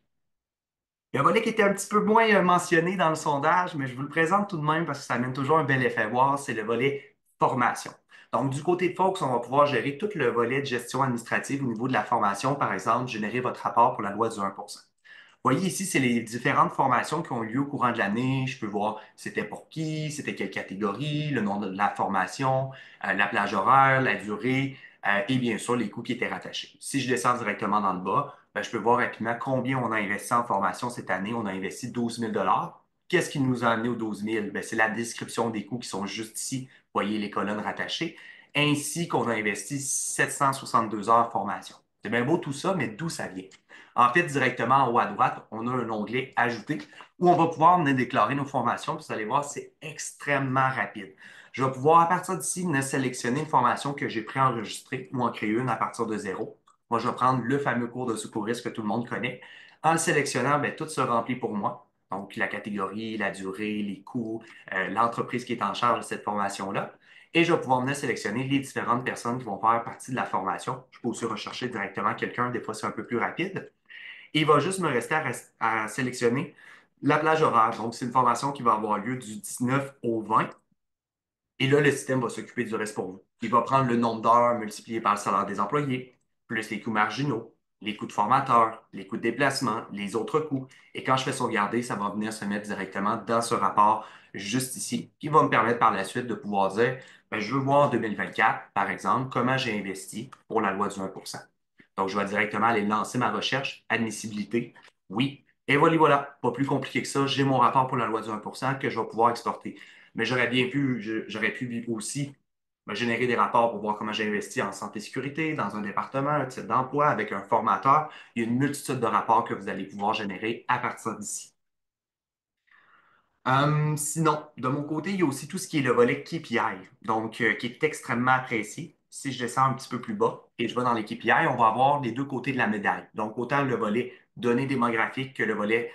Il y a un volet qui était un petit peu moins mentionné dans le sondage, mais je vous le présente tout de même parce que ça amène toujours un bel effet voir, c'est le volet formation. Donc, du côté de Fox, on va pouvoir gérer tout le volet de gestion administrative au niveau de la formation, par exemple, générer votre rapport pour la loi du 1%. Vous voyez ici, c'est les différentes formations qui ont eu lieu au courant de l'année. Je peux voir c'était pour qui, c'était quelle catégorie, le nom de la formation, la plage horaire, la durée et bien sûr les coûts qui étaient rattachés. Si je descends directement dans le bas, ben, je peux voir rapidement combien on a investi en formation cette année. On a investi 12 000 $. Qu'est-ce qui nous a amené aux 12 000? Ben, c'est la description des coûts qui sont juste ici. Vous voyez les colonnes rattachées, ainsi qu'on a investi 762 heures en formation. C'est bien beau tout ça, mais d'où ça vient? En fait, directement en haut à droite, on a un onglet Ajouter où on va pouvoir venir déclarer nos formations. Puis vous allez voir, c'est extrêmement rapide. Je vais pouvoir, à partir d'ici, venir sélectionner une formation que j'ai préenregistrée ou en créer une à partir de zéro. Moi, je vais prendre le fameux cours de secouriste que tout le monde connaît. En le sélectionnant, bien, tout se remplit pour moi. Donc, la catégorie, la durée, les coûts, l'entreprise qui est en charge de cette formation-là. Et je vais pouvoir venir sélectionner les différentes personnes qui vont faire partie de la formation. Je peux aussi rechercher directement quelqu'un, des fois c'est un peu plus rapide. Et il va juste me rester à sélectionner la plage horaire. Donc, c'est une formation qui va avoir lieu du 19 au 20. Et là, le système va s'occuper du reste pour vous. Il va prendre le nombre d'heures multiplié par le salaire des employés, plus les coûts marginaux, les coûts de formateur, les coûts de déplacement, les autres coûts. Et quand je fais sauvegarder, ça va venir se mettre directement dans ce rapport juste ici, qui va me permettre par la suite de pouvoir dire, ben, je veux voir en 2024, par exemple, comment j'ai investi pour la loi du 1%. Donc, je vais directement aller lancer ma recherche, admissibilité, oui, et voilà, pas plus compliqué que ça, j'ai mon rapport pour la loi du 1% que je vais pouvoir exporter. Mais j'aurais pu aussi me générer des rapports pour voir comment j'ai investi en santé et sécurité, dans un département, un type d'emploi, avec un formateur. Il y a une multitude de rapports que vous allez pouvoir générer à partir d'ici. Sinon, de mon côté, il y a aussi tout ce qui est le volet KPI, donc qui est extrêmement apprécié. Si je descends un petit peu plus bas et je vais dans les KPI, on va avoir les deux côtés de la médaille. Donc, autant le volet données démographiques que le volet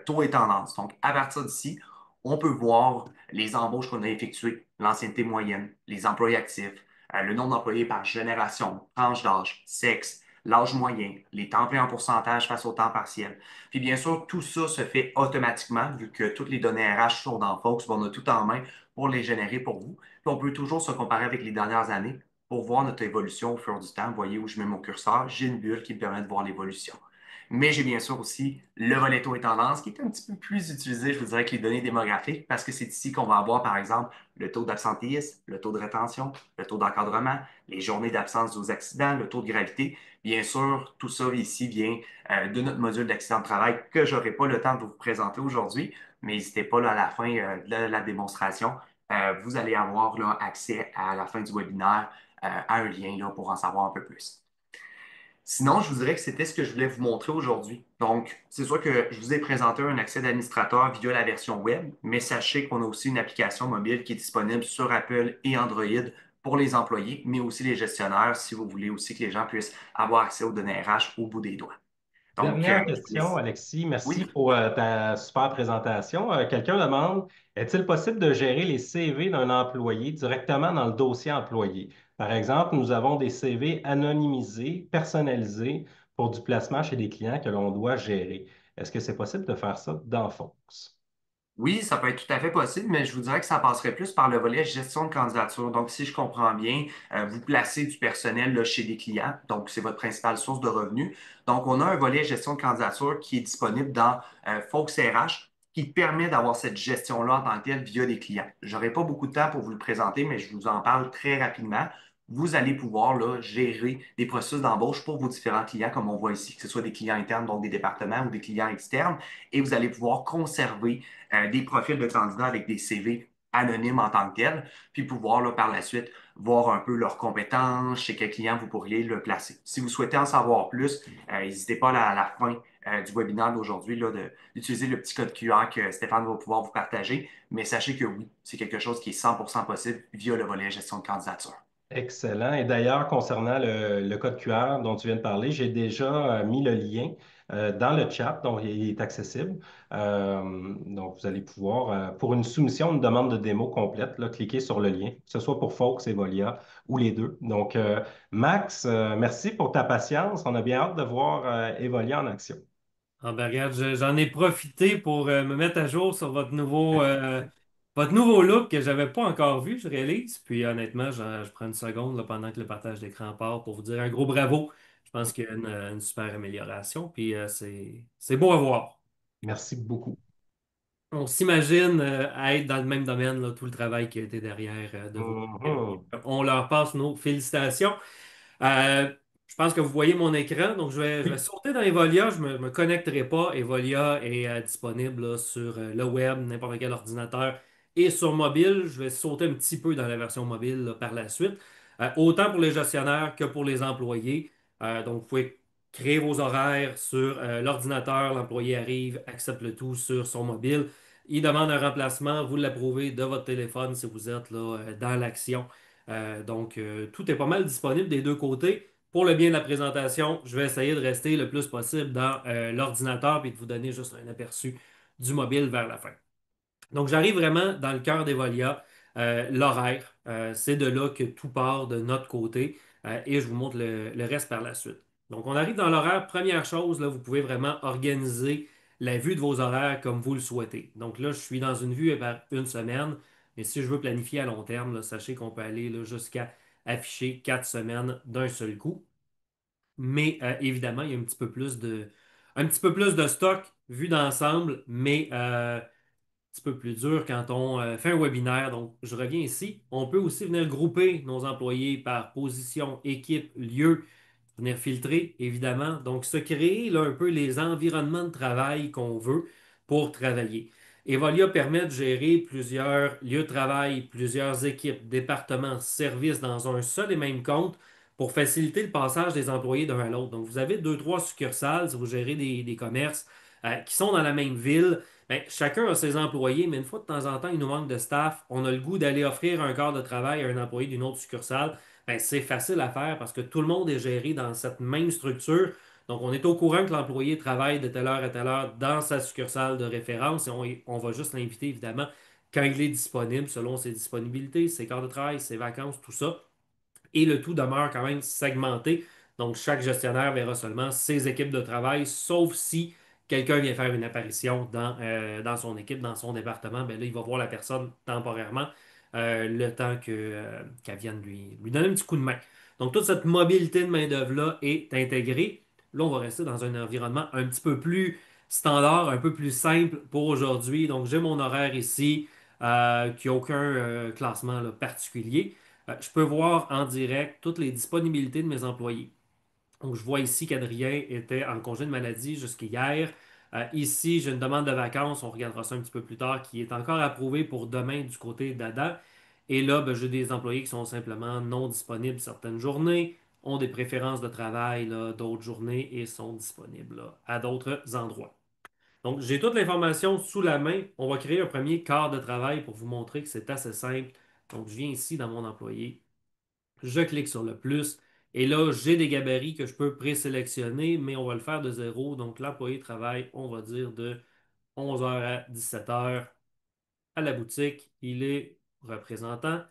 taux et tendance. Donc, à partir d'ici, on peut voir les embauches qu'on a effectuées, l'ancienneté moyenne, les employés actifs, le nombre d'employés par génération, tranche d'âge, sexe, l'âge moyen, les temps pleins en pourcentage face au temps partiel. Puis bien sûr, tout ça se fait automatiquement, vu que toutes les données RH sont dans Fox, on a tout en main pour les générer pour vous. Puis on peut toujours se comparer avec les dernières années pour voir notre évolution au fur du temps. Vous voyez où je mets mon curseur, j'ai une bulle qui me permet de voir l'évolution. Mais j'ai bien sûr aussi le volet taux et tendance qui est un petit peu plus utilisé, je vous dirais, que les données démographiques parce que c'est ici qu'on va avoir, par exemple, le taux d'absentéisme, le taux de rétention, le taux d'encadrement, les journées d'absence aux accidents, le taux de gravité. Bien sûr, tout ça ici vient de notre module d'accident de travail que je n'aurai pas le temps de vous présenter aujourd'hui, mais n'hésitez pas là, à la fin de la démonstration. Vous allez avoir là, accès à la fin du webinaire à un lien là, pour en savoir un peu plus. Sinon, je vous dirais que c'était ce que je voulais vous montrer aujourd'hui. Donc, c'est sûr que je vous ai présenté un accès d'administrateur via la version web, mais sachez qu'on a aussi une application mobile qui est disponible sur Apple et Android pour les employés, mais aussi les gestionnaires si vous voulez aussi que les gens puissent avoir accès aux données RH au bout des doigts. Donc, Dernière je vous question, laisse. Alexis. Oui. Merci pour ta super présentation. Quelqu'un demande, est-il possible de gérer les CV d'un employé directement dans le dossier employé? Par exemple, nous avons des CV anonymisés, personnalisés pour du placement chez des clients que l'on doit gérer. Est-ce que c'est possible de faire ça dans Fonks? Oui, ça peut être tout à fait possible, mais je vous dirais que ça passerait plus par le volet gestion de candidature. Donc, si je comprends bien, vous placez du personnel là, chez des clients, donc c'est votre principale source de revenus. Donc, on a un volet gestion de candidature qui est disponible dans Fox RH qui permet d'avoir cette gestion-là en tant que telle via des clients. Je n'aurai pas beaucoup de temps pour vous le présenter, mais je vous en parle très rapidement. Vous allez pouvoir là, gérer des processus d'embauche pour vos différents clients, comme on voit ici, que ce soit des clients internes, donc des départements ou des clients externes, et vous allez pouvoir conserver des profils de candidats avec des CV anonymes en tant que tels, puis pouvoir là, par la suite voir un peu leurs compétences, chez quel client vous pourriez le placer. Si vous souhaitez en savoir plus, n'hésitez pas à la fin du webinaire d'aujourd'hui d'utiliser le petit code QR que Stéphane va pouvoir vous partager, mais sachez que oui, c'est quelque chose qui est 100% possible via le volet gestion de candidature. Excellent. Et d'ailleurs, concernant le code QR dont tu viens de parler, j'ai déjà mis le lien dans le chat, donc il est accessible. Donc, vous allez pouvoir, pour une soumission, une demande de démo complète, là, cliquer sur le lien, que ce soit pour Fox, Evolia ou les deux. Donc, Max, merci pour ta patience. On a bien hâte de voir Evolia en action. Ah ben regarde, j'en ai profité pour me mettre à jour sur votre nouveau look que j'avais pas encore vu, je réalise. Puis honnêtement, je prends une seconde là, pendant que le partage d'écran part pour vous dire un gros bravo. Je pense qu'il y a une super amélioration. Puis c'est beau à voir. Merci beaucoup. On s'imagine à être dans le même domaine, là, tout le travail qui a été derrière de vos collègues. Mhm. On leur passe nos félicitations. Euh, je pense que vous voyez mon écran, donc je vais Oui. sauter dans Evolia. Je ne me connecterai pas. Evolia est disponible là, sur le web, n'importe quel ordinateur et sur mobile. Je vais sauter un petit peu dans la version mobile là, par la suite. Autant pour les gestionnaires que pour les employés. Donc, vous pouvez créer vos horaires sur l'ordinateur. L'employé arrive, accepte le tout sur son mobile. Il demande un remplacement. Vous l'approuvez de votre téléphone si vous êtes là, dans l'action. Tout est pas mal disponible des deux côtés. Pour le bien de la présentation, je vais essayer de rester le plus possible dans l'ordinateur et de vous donner juste un aperçu du mobile vers la fin. Donc, j'arrive vraiment dans le cœur d'Evolia, l'horaire. C'est de là que tout part de notre côté et je vous montre le reste par la suite. Donc, on arrive dans l'horaire. Première chose, là, vous pouvez vraiment organiser la vue de vos horaires comme vous le souhaitez. Donc là, je suis dans une vue par une semaine, mais si je veux planifier à long terme, là, sachez qu'on peut aller là, jusqu'à afficher 4 semaines d'un seul coup. Mais évidemment, il y a un petit peu plus de stock vu d'ensemble, mais petit peu plus dur quand on fait un webinaire. Donc, je reviens ici. On peut aussi venir grouper nos employés par position, équipe, lieu, venir filtrer, évidemment. Donc, se créer là, un peu les environnements de travail qu'on veut pour travailler. Evolia permet de gérer plusieurs lieux de travail, plusieurs équipes, départements, services dans un seul et même compte pour faciliter le passage des employés d'un à l'autre. Donc, vous avez deux, trois succursales, si vous gérez des commerces qui sont dans la même ville. Ben, chacun a ses employés, mais une fois de temps en temps, il nous manque de staff. On a le goût d'aller offrir un quart de travail à un employé d'une autre succursale. Ben, c'est facile à faire parce que tout le monde est géré dans cette même structure. Donc, on est au courant que l'employé travaille de telle heure à telle heure dans sa succursale de référence et on va juste l'inviter, évidemment, quand il est disponible, selon ses disponibilités, ses quarts de travail, ses vacances, tout ça et le tout demeure quand même segmenté. Donc, chaque gestionnaire verra seulement ses équipes de travail, sauf si quelqu'un vient faire une apparition dans son équipe, dans son département. Ben là, il va voir la personne temporairement le temps qu'elle vienne lui donner un petit coup de main. Donc, toute cette mobilité de main-d'œuvre-là est intégrée. Là, on va rester dans un environnement un petit peu plus standard, un peu plus simple pour aujourd'hui. Donc, j'ai mon horaire ici, qui n'a aucun classement là, particulier. Je peux voir en direct toutes les disponibilités de mes employés. Donc, je vois ici qu'Adrien était en congé de maladie jusqu'hier. Ici, j'ai une demande de vacances, on regardera ça un petit peu plus tard, qui est encore approuvée pour demain du côté d'Adam. Et là, ben, j'ai des employés qui sont simplement non disponibles certaines journées, ont des préférences de travail là, d'autres journées et sont disponibles là, à d'autres endroits. Donc, j'ai toute l'information sous la main. On va créer un premier quart de travail pour vous montrer que c'est assez simple. Donc, je viens ici dans mon employé. Je clique sur le plus. Et là, j'ai des gabarits que je peux présélectionner, mais on va le faire de zéro. Donc, l'employé travaille, on va dire, de 11 heures à 17 heures à la boutique. Il est représentant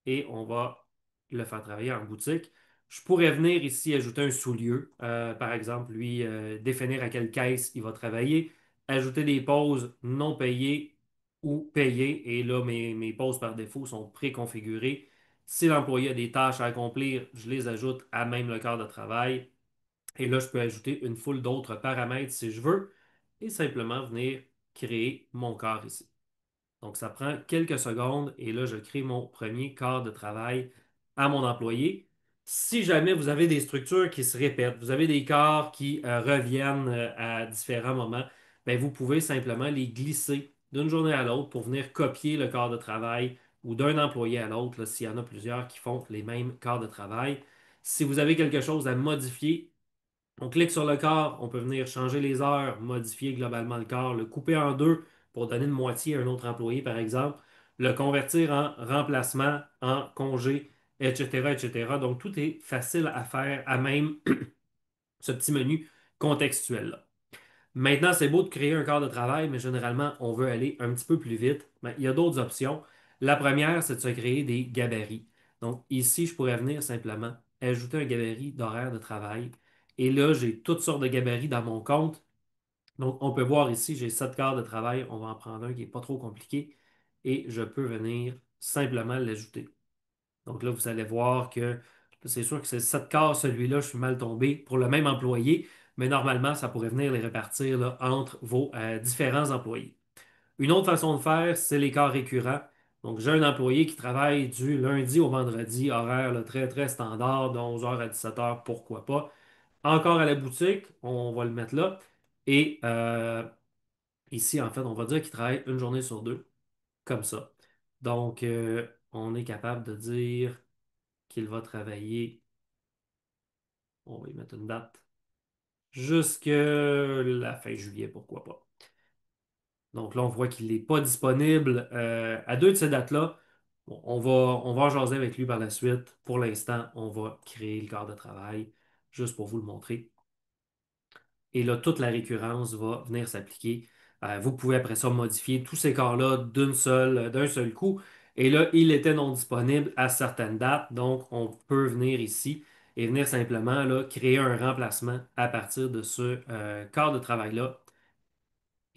et on va le faire travailler en boutique. Je pourrais venir ici ajouter un sous-lieu, par exemple, lui définir à quelle caisse il va travailler, ajouter des pauses non payées ou payées. Et là, mes pauses par défaut sont préconfigurées. Si l'employé a des tâches à accomplir, je les ajoute à même le quart de travail. Et là, je peux ajouter une foule d'autres paramètres si je veux et simplement venir créer mon quart ici. Donc, ça prend quelques secondes et là, je crée mon premier quart de travail à mon employé. Si jamais vous avez des structures qui se répètent, vous avez des quarts qui reviennent à différents moments, ben, vous pouvez simplement les glisser d'une journée à l'autre pour venir copier le quart de travail ou d'un employé à l'autre, là, s'il y en a plusieurs qui font les mêmes quarts de travail. Si vous avez quelque chose à modifier, on clique sur le quart, on peut venir changer les heures, modifier globalement le quart, le couper en deux pour donner une moitié à un autre employé, par exemple, le convertir en remplacement, en congé, etc., etc. Donc, tout est facile à faire à même ce petit menu contextuel-là. Maintenant, c'est beau de créer un quart de travail, mais généralement, on veut aller un petit peu plus vite. Ben, il y a d'autres options. La première, c'est de se créer des gabarits. Donc, ici, je pourrais venir simplement ajouter un gabarit d'horaire de travail. Et là, j'ai toutes sortes de gabarits dans mon compte. Donc, on peut voir ici, j'ai 7 quarts de travail. On va en prendre un qui n'est pas trop compliqué. Et je peux venir simplement l'ajouter. Donc là, vous allez voir que c'est sûr que c'est 7 quarts, celui-là, je suis mal tombé pour le même employé, mais normalement, ça pourrait venir les répartir là, entre vos différents employés. Une autre façon de faire, c'est les quarts récurrents. Donc, j'ai un employé qui travaille du lundi au vendredi, horaire là, très, très standard, de 11 heures à 17 heures, pourquoi pas. Encore à la boutique, on va le mettre là. Et ici, en fait, on va dire qu'il travaille une journée sur deux, comme ça. Donc, on est capable de dire qu'il va travailler. On va y mettre une date. Jusque la fin juillet, pourquoi pas. Donc là, on voit qu'il n'est pas disponible à deux de ces dates-là. Bon, on va en jaser avec lui par la suite. Pour l'instant, on va créer le quart de travail juste pour vous le montrer. Et là, toute la récurrence va venir s'appliquer. Vous pouvez après ça modifier tous ces corps-là d'un seul coup. Et là, il était non disponible à certaines dates. Donc, on peut venir ici et venir simplement là, créer un remplacement à partir de ce corps de travail-là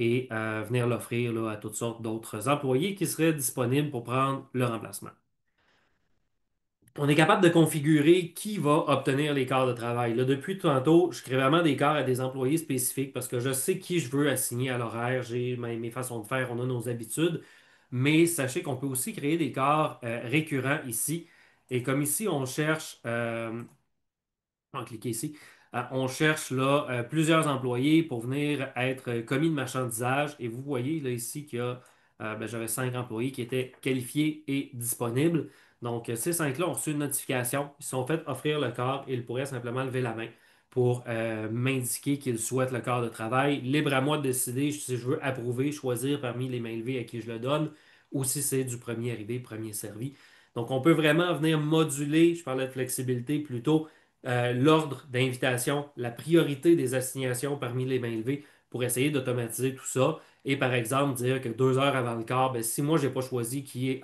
et venir l'offrir là, à toutes sortes d'autres employés qui seraient disponibles pour prendre le remplacement. on est capable de configurer qui va obtenir les quarts de travail. Là, depuis tantôt, je crée vraiment des quarts à des employés spécifiques parce que je sais qui je veux assigner à l'horaire, j'ai mes façons de faire, on a nos habitudes. Mais sachez qu'on peut aussi créer des quarts récurrents ici. Et comme ici, on cherche, on va cliquer ici. On cherche là plusieurs employés pour venir être commis de marchandisage. Et vous voyez là ici qu'il y a, ben, j'avais 5 employés qui étaient qualifiés et disponibles. Donc, ces 5-là ont reçu une notification. Ils se sont fait offrir le corps et ils pourraient simplement lever la main pour m'indiquer qu'ils souhaitent le corps de travail. Libre à moi de décider si je veux approuver, choisir parmi les mains levées à qui je le donne ou si c'est du premier arrivé, premier servi. Donc, on peut vraiment venir moduler, je parlais de flexibilité plutôt l'ordre d'invitation, la priorité des assignations parmi les mains levées pour essayer d'automatiser tout ça. Et par exemple, dire que 2 heures avant le quart, ben, si moi, je n'ai pas choisi qui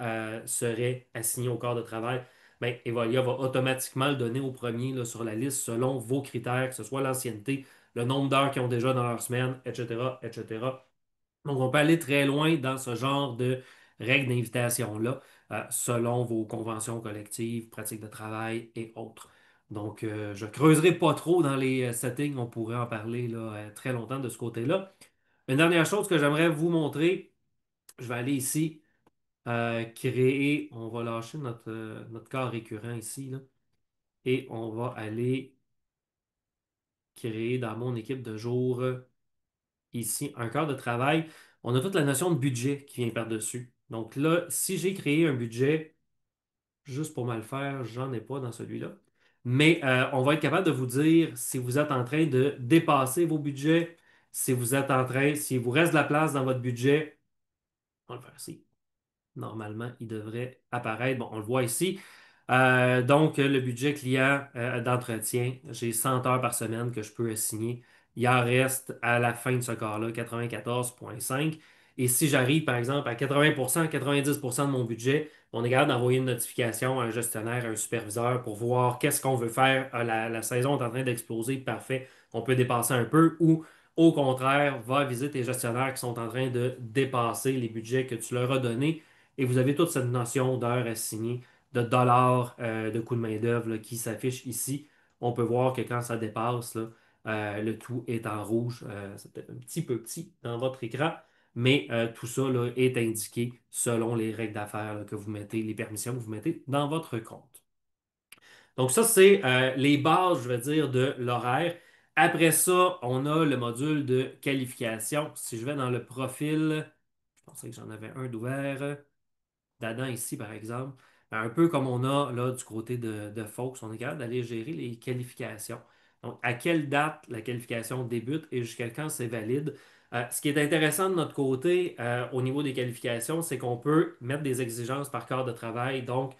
serait assigné au quart de travail, ben, Evolia va automatiquement le donner au premier là, sur la liste selon vos critères, que ce soit l'ancienneté, le nombre d'heures qu'ils ont déjà dans leur semaine, etc., etc. Donc, on peut aller très loin dans ce genre de règles d'invitation-là, selon vos conventions collectives, pratiques de travail et autres. Donc, je ne creuserai pas trop dans les settings, on pourrait en parler là, très longtemps de ce côté-là. Une dernière chose que j'aimerais vous montrer, je vais aller ici, créer, on va lâcher notre corps récurrent ici, là, et on va aller créer dans mon équipe de jour. Ici, un quart de travail, on a toute la notion de budget qui vient par-dessus. Donc là, si j'ai créé un budget, juste pour mal faire, j'en ai pas dans celui-là. Mais on va être capable de vous dire si vous êtes en train de dépasser vos budgets, si vous êtes en train, s'il vous reste de la place dans votre budget. On va le faire ici. Normalement, il devrait apparaître. Bon, on le voit ici. Donc, le budget client d'entretien, j'ai 100 heures par semaine que je peux assigner. Il en reste à la fin de ce quart-là 94,5. Et si j'arrive, par exemple, à 80%, 90% de mon budget, on est capable d'envoyer une notification à un gestionnaire, à un superviseur pour voir qu'est-ce qu'on veut faire. La saison est en train d'exploser, parfait. On peut dépasser un peu ou au contraire, va aviser tes gestionnaires qui sont en train de dépasser les budgets que tu leur as donnés et vous avez toute cette notion d'heures assignées, de dollars de coût de main-d'œuvre là, qui s'affiche ici. On peut voir que quand ça dépasse, là, le tout est en rouge. C'est peut-être un petit peu petit dans votre écran, mais tout ça là, est indiqué selon les règles d'affaires là, que vous mettez, les permissions que vous mettez dans votre compte. Donc ça, c'est les bases, je vais dire, de l'horaire. Après ça, on a le module de qualification. Si je vais dans le profil, je pensais que j'en avais un d'ouvert d'Adam ici, par exemple, un peu comme on a là du côté de Fox, on est capable d'aller gérer les qualifications. Donc, à quelle date la qualification débute et jusqu'à quand c'est valide. Ce qui est intéressant de notre côté au niveau des qualifications, c'est qu'on peut mettre des exigences par quart de travail. Donc,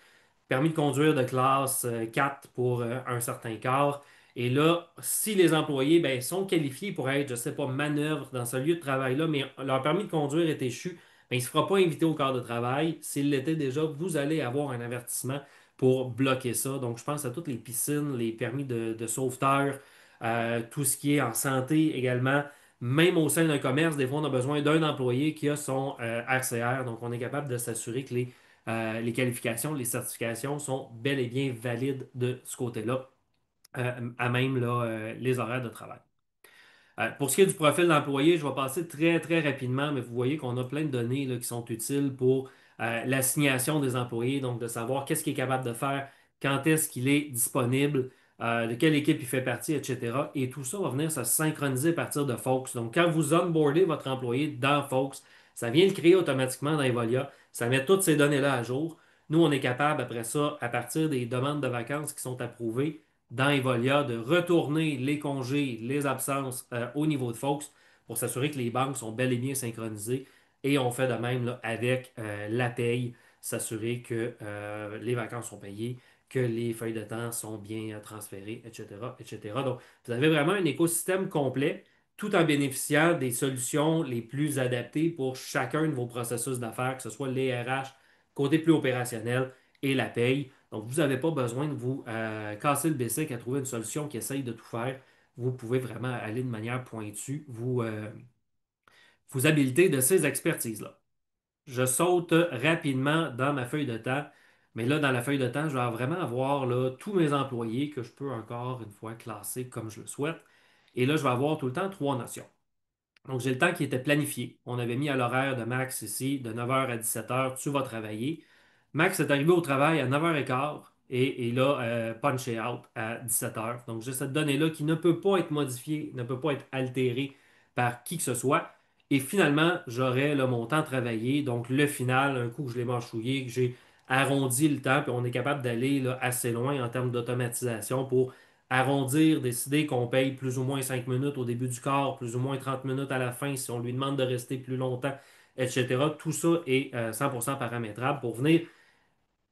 permis de conduire de classe 4 pour un certain quart. Et là, si les employés ben, sont qualifiés pour être, je ne sais pas, manœuvre dans ce lieu de travail-là, mais leur permis de conduire est échu, ben, il ne se fera pas inviter au quart de travail. S'il l'était déjà, vous allez avoir un avertissement pour bloquer ça. Donc, je pense à toutes les piscines, les permis de sauveteur, tout ce qui est en santé également. Même au sein d'un commerce, des fois, on a besoin d'un employé qui a son RCR. Donc, on est capable de s'assurer que les qualifications, les certifications sont bel et bien valides de ce côté-là, à même là, les horaires de travail. Pour ce qui est du profil d'employé, je vais passer très, très rapidement, mais vous voyez qu'on a plein de données là, qui sont utiles pour l'assignation des employés, donc de savoir qu'est-ce qu'il est capable de faire, quand est-ce qu'il est disponible, de quelle équipe il fait partie, etc. Et tout ça va venir se synchroniser à partir de Fox. Donc, quand vous onboardez votre employé dans Fox, ça vient le créer automatiquement dans Evolia. Ça met toutes ces données-là à jour. Nous, on est capable, après ça, à partir des demandes de vacances qui sont approuvées, dans Evolia de retourner les congés, les absences au niveau de Fox pour s'assurer que les banques sont bel et bien synchronisées. Et on fait de même là, avec la paye, s'assurer que les vacances sont payées, que les feuilles de temps sont bien transférées, etc., etc. Donc, vous avez vraiment un écosystème complet tout en bénéficiant des solutions les plus adaptées pour chacun de vos processus d'affaires, que ce soit les RH, côté plus opérationnel et la paye. Donc, vous n'avez pas besoin de vous casser le bicycle à trouver une solution qui essaye de tout faire. Vous pouvez vraiment aller de manière pointue, vous habiliter de ces expertises-là. Je saute rapidement dans ma feuille de temps. Mais là, dans la feuille de temps, je vais vraiment avoir là, tous mes employés que je peux encore une fois classer comme je le souhaite. Et là, je vais avoir tout le temps trois notions. Donc, j'ai le temps qui était planifié. On avait mis à l'horaire de Max ici, de 9h à 17h, tu vas travailler. Max est arrivé au travail à 9h15 et il a punché out à 17h. Donc, j'ai cette donnée-là qui ne peut pas être modifiée, ne peut pas être altérée par qui que ce soit. Et finalement, j'aurai là, mon temps travaillé. Donc, le final, un coup que je l'ai mâchouillé, que j'ai arrondi le temps, puis on est capable d'aller là, assez loin en termes d'automatisation pour arrondir, décider qu'on paye plus ou moins 5 minutes au début du quart, plus ou moins 30 minutes à la fin si on lui demande de rester plus longtemps, etc. Tout ça est 100% paramétrable pour venir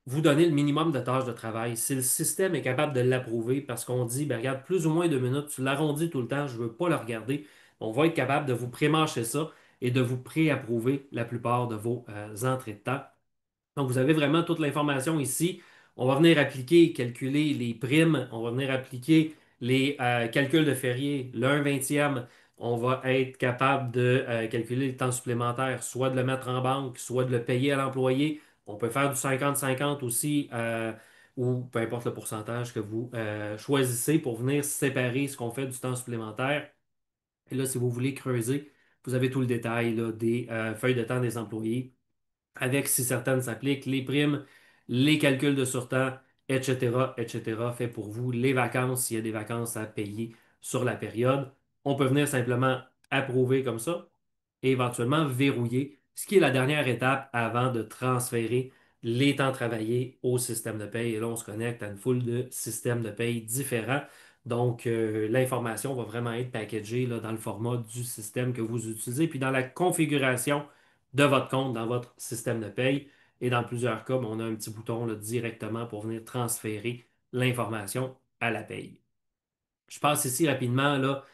vous donner le minimum de tâches de travail. Si le système est capable de l'approuver parce qu'on dit, ben, regarde, plus ou moins 2 minutes, tu l'arrondis tout le temps, je ne veux pas le regarder, on va être capable de vous pré-mâcher ça et de vous pré-approuver la plupart de vos entrées de temps. Donc, vous avez vraiment toute l'information ici. On va venir appliquer, calculer les primes. On va venir appliquer les calculs de férié, le 1/20e. On va être capable de calculer le temps supplémentaire, soit de le mettre en banque, soit de le payer à l'employé. On peut faire du 50-50 aussi, ou peu importe le pourcentage que vous choisissez pour venir séparer ce qu'on fait du temps supplémentaire. Et là, si vous voulez creuser, vous avez tout le détail là, des feuilles de temps des employés avec, si certaines s'appliquent, les primes, les calculs de surtemps, etc., etc., fait pour vous, les vacances, s'il y a des vacances à payer sur la période. On peut venir simplement approuver comme ça et éventuellement verrouiller, ce qui est la dernière étape avant de transférer les temps travaillés au système de paye. Et là, on se connecte à une foule de systèmes de paye différents. Donc, l'information va vraiment être packagée là, dans le format du système que vous utilisez, puis dans la configuration de votre compte dans votre système de paye. Et dans plusieurs cas, ben, on a un petit bouton là, directement pour venir transférer l'information à la paye. Je passe ici rapidement là,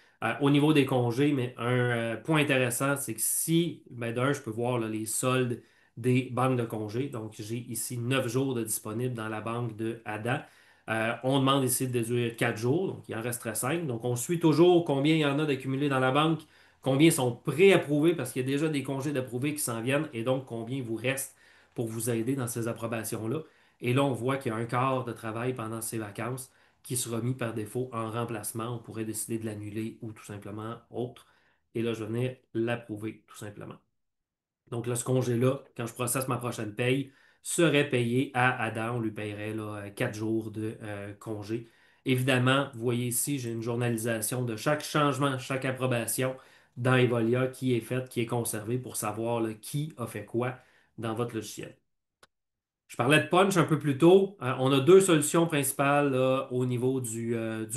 au niveau des congés, mais un point intéressant, c'est que si, ben, d'un, je peux voir là, les soldes des banques de congés. Donc, j'ai ici 9 jours de disponibles dans la banque de Ada. On demande ici de déduire 4 jours, donc il en resterait 5. Donc, on suit toujours combien il y en a d'accumulés dans la banque, combien sont pré-approuvés parce qu'il y a déjà des congés d'approuvés qui s'en viennent, et donc combien il vous reste pour vous aider dans ces approbations-là. Et là, on voit qu'il y a un quart de travail pendant ces vacances qui sera mis par défaut en remplacement. On pourrait décider de l'annuler ou tout simplement autre. Et là, je vais venir l'approuver tout simplement. Donc là, ce congé-là, quand je processe ma prochaine paye, serait payé à Adam. On lui paierait là, 4 jours de congé. Évidemment, vous voyez ici, j'ai une journalisation de chaque changement, chaque approbation dans Evolia qui est faite, qui est conservée pour savoir là, qui a fait quoi dans votre logiciel. Je parlais de punch un peu plus tôt. On a deux solutions principales là, au niveau du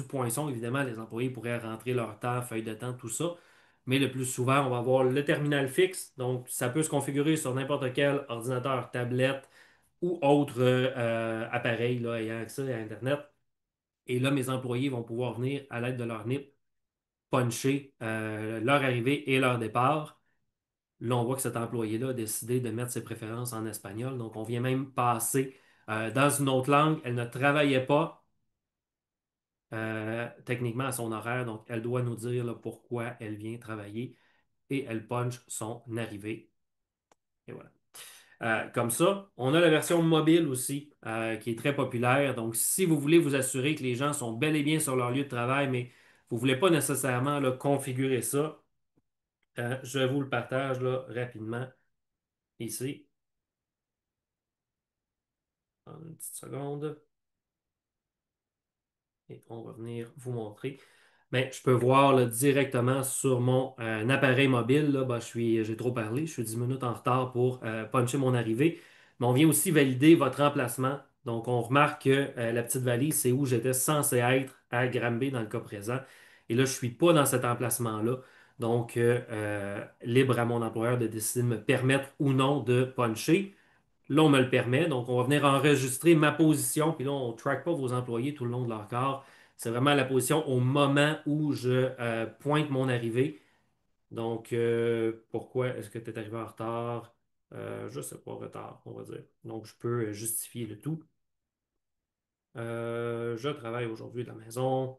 poinçon. Évidemment, les employés pourraient rentrer leur temps, feuille de temps, tout ça. Mais le plus souvent, on va avoir le terminal fixe. Donc, ça peut se configurer sur n'importe quel ordinateur, tablette ou autre appareil là, ayant accès à Internet. Et là, mes employés vont pouvoir venir à l'aide de leur NIP puncher leur arrivée et leur départ. Là, on voit que cet employé-là a décidé de mettre ses préférences en espagnol. Donc, on vient même passer dans une autre langue. Elle ne travaillait pas techniquement à son horaire. Donc, elle doit nous dire là, pourquoi elle vient travailler et elle punch son arrivée. Et voilà. Comme ça, on a la version mobile aussi qui est très populaire. Donc, si vous voulez vous assurer que les gens sont bel et bien sur leur lieu de travail, mais vous ne voulez pas nécessairement là, configurer ça, je vous le partage là, rapidement ici. En une petite seconde. Et on va venir vous montrer. Mais je peux voir là, directement sur mon appareil mobile. Là, ben, j'ai trop parlé. Je suis 10 minutes en retard pour puncher mon arrivée. Mais on vient aussi valider votre remplacement. Donc, on remarque que la petite valise, c'est où j'étais censé être à Granby dans le cas présent. Et là, je ne suis pas dans cet emplacement-là. Donc, libre à mon employeur de décider de me permettre ou non de puncher. Là, on me le permet. Donc, on va venir enregistrer ma position. Puis là, on ne track pas vos employés tout le long de leur corps. C'est vraiment la position au moment où je pointe mon arrivée. Donc, pourquoi est-ce que tu es arrivé en retard? Je ne sais pas, retard, on va dire. Donc, je peux justifier le tout. Je travaille aujourd'hui de la maison,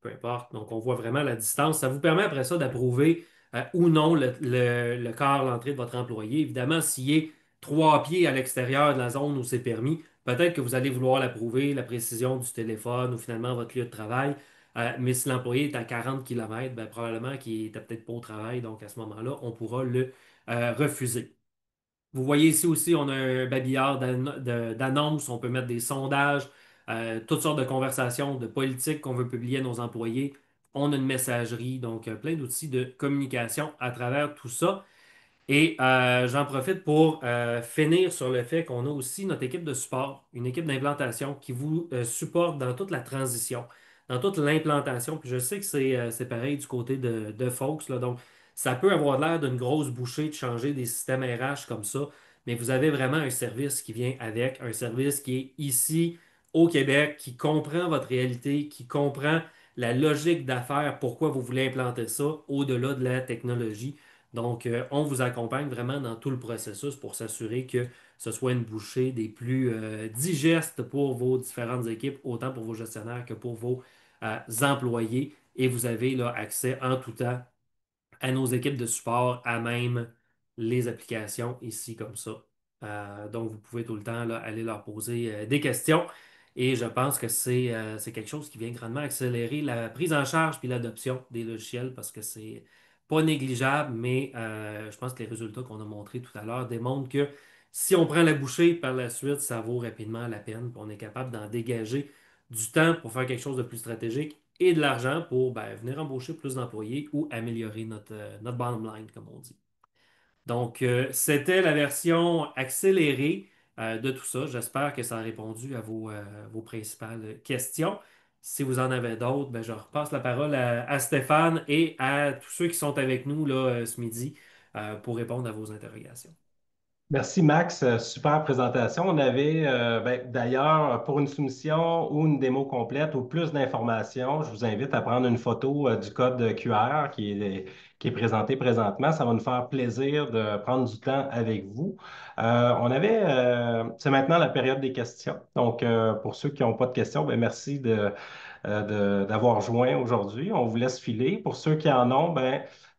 peu importe. Donc, on voit vraiment la distance. Ça vous permet après ça d'approuver ou non le quart, l'entrée de votre employé. Évidemment, s'il est 3 pieds à l'extérieur de la zone où c'est permis, peut-être que vous allez vouloir l'approuver, la précision du téléphone ou finalement votre lieu de travail. Mais si l'employé est à 40 km, ben, probablement qu'il n'était peut-être pas au travail. Donc à ce moment-là, on pourra le refuser. Vous voyez ici aussi, on a un babillard d'annonces, on peut mettre des sondages, toutes sortes de conversations, de politiques qu'on veut publier à nos employés. On a une messagerie, donc plein d'outils de communication à travers tout ça. Et j'en profite pour finir sur le fait qu'on a aussi notre équipe de support, une équipe d'implantation qui vous supporte dans toute la transition, dans toute l'implantation. Puis je sais que c'est pareil du côté de Folks, là, donc ça peut avoir l'air d'une grosse bouchée de changer des systèmes RH comme ça, mais vous avez vraiment un service qui vient avec, un service qui est ici au Québec, qui comprend votre réalité, qui comprend la logique d'affaires, pourquoi vous voulez implanter ça au-delà de la technologie. Donc, on vous accompagne vraiment dans tout le processus pour s'assurer que ce soit une bouchée des plus digestes pour vos différentes équipes, autant pour vos gestionnaires que pour vos employés. Et vous avez là, accès en tout temps à nos équipes de support, à même les applications ici comme ça. Donc, vous pouvez tout le temps là, aller leur poser des questions. Et je pense que c'est quelque chose qui vient grandement accélérer la prise en charge puis l'adoption des logiciels parce que c'est pas négligeable, mais je pense que les résultats qu'on a montrés tout à l'heure démontrent que si on prend la bouchée par la suite, ça vaut rapidement la peine. Puis on est capable d'en dégager du temps pour faire quelque chose de plus stratégique et de l'argent pour ben, venir embaucher plus d'employés ou améliorer notre bottom line, comme on dit. Donc, c'était la version accélérée de tout ça. J'espère que ça a répondu à vos principales questions. Si vous en avez d'autres, ben, je repasse la parole à Stéphane et à tous ceux qui sont avec nous là, ce midi pour répondre à vos interrogations. Merci Max, super présentation. On avait d'ailleurs pour une soumission ou une démo complète ou plus d'informations, je vous invite à prendre une photo du code QR qui est présenté présentement. Ça va nous faire plaisir de prendre du temps avec vous. C'est maintenant la période des questions. Donc pour ceux qui n'ont pas de questions, ben, merci d'avoir joint aujourd'hui. On vous laisse filer. Pour ceux qui en ont,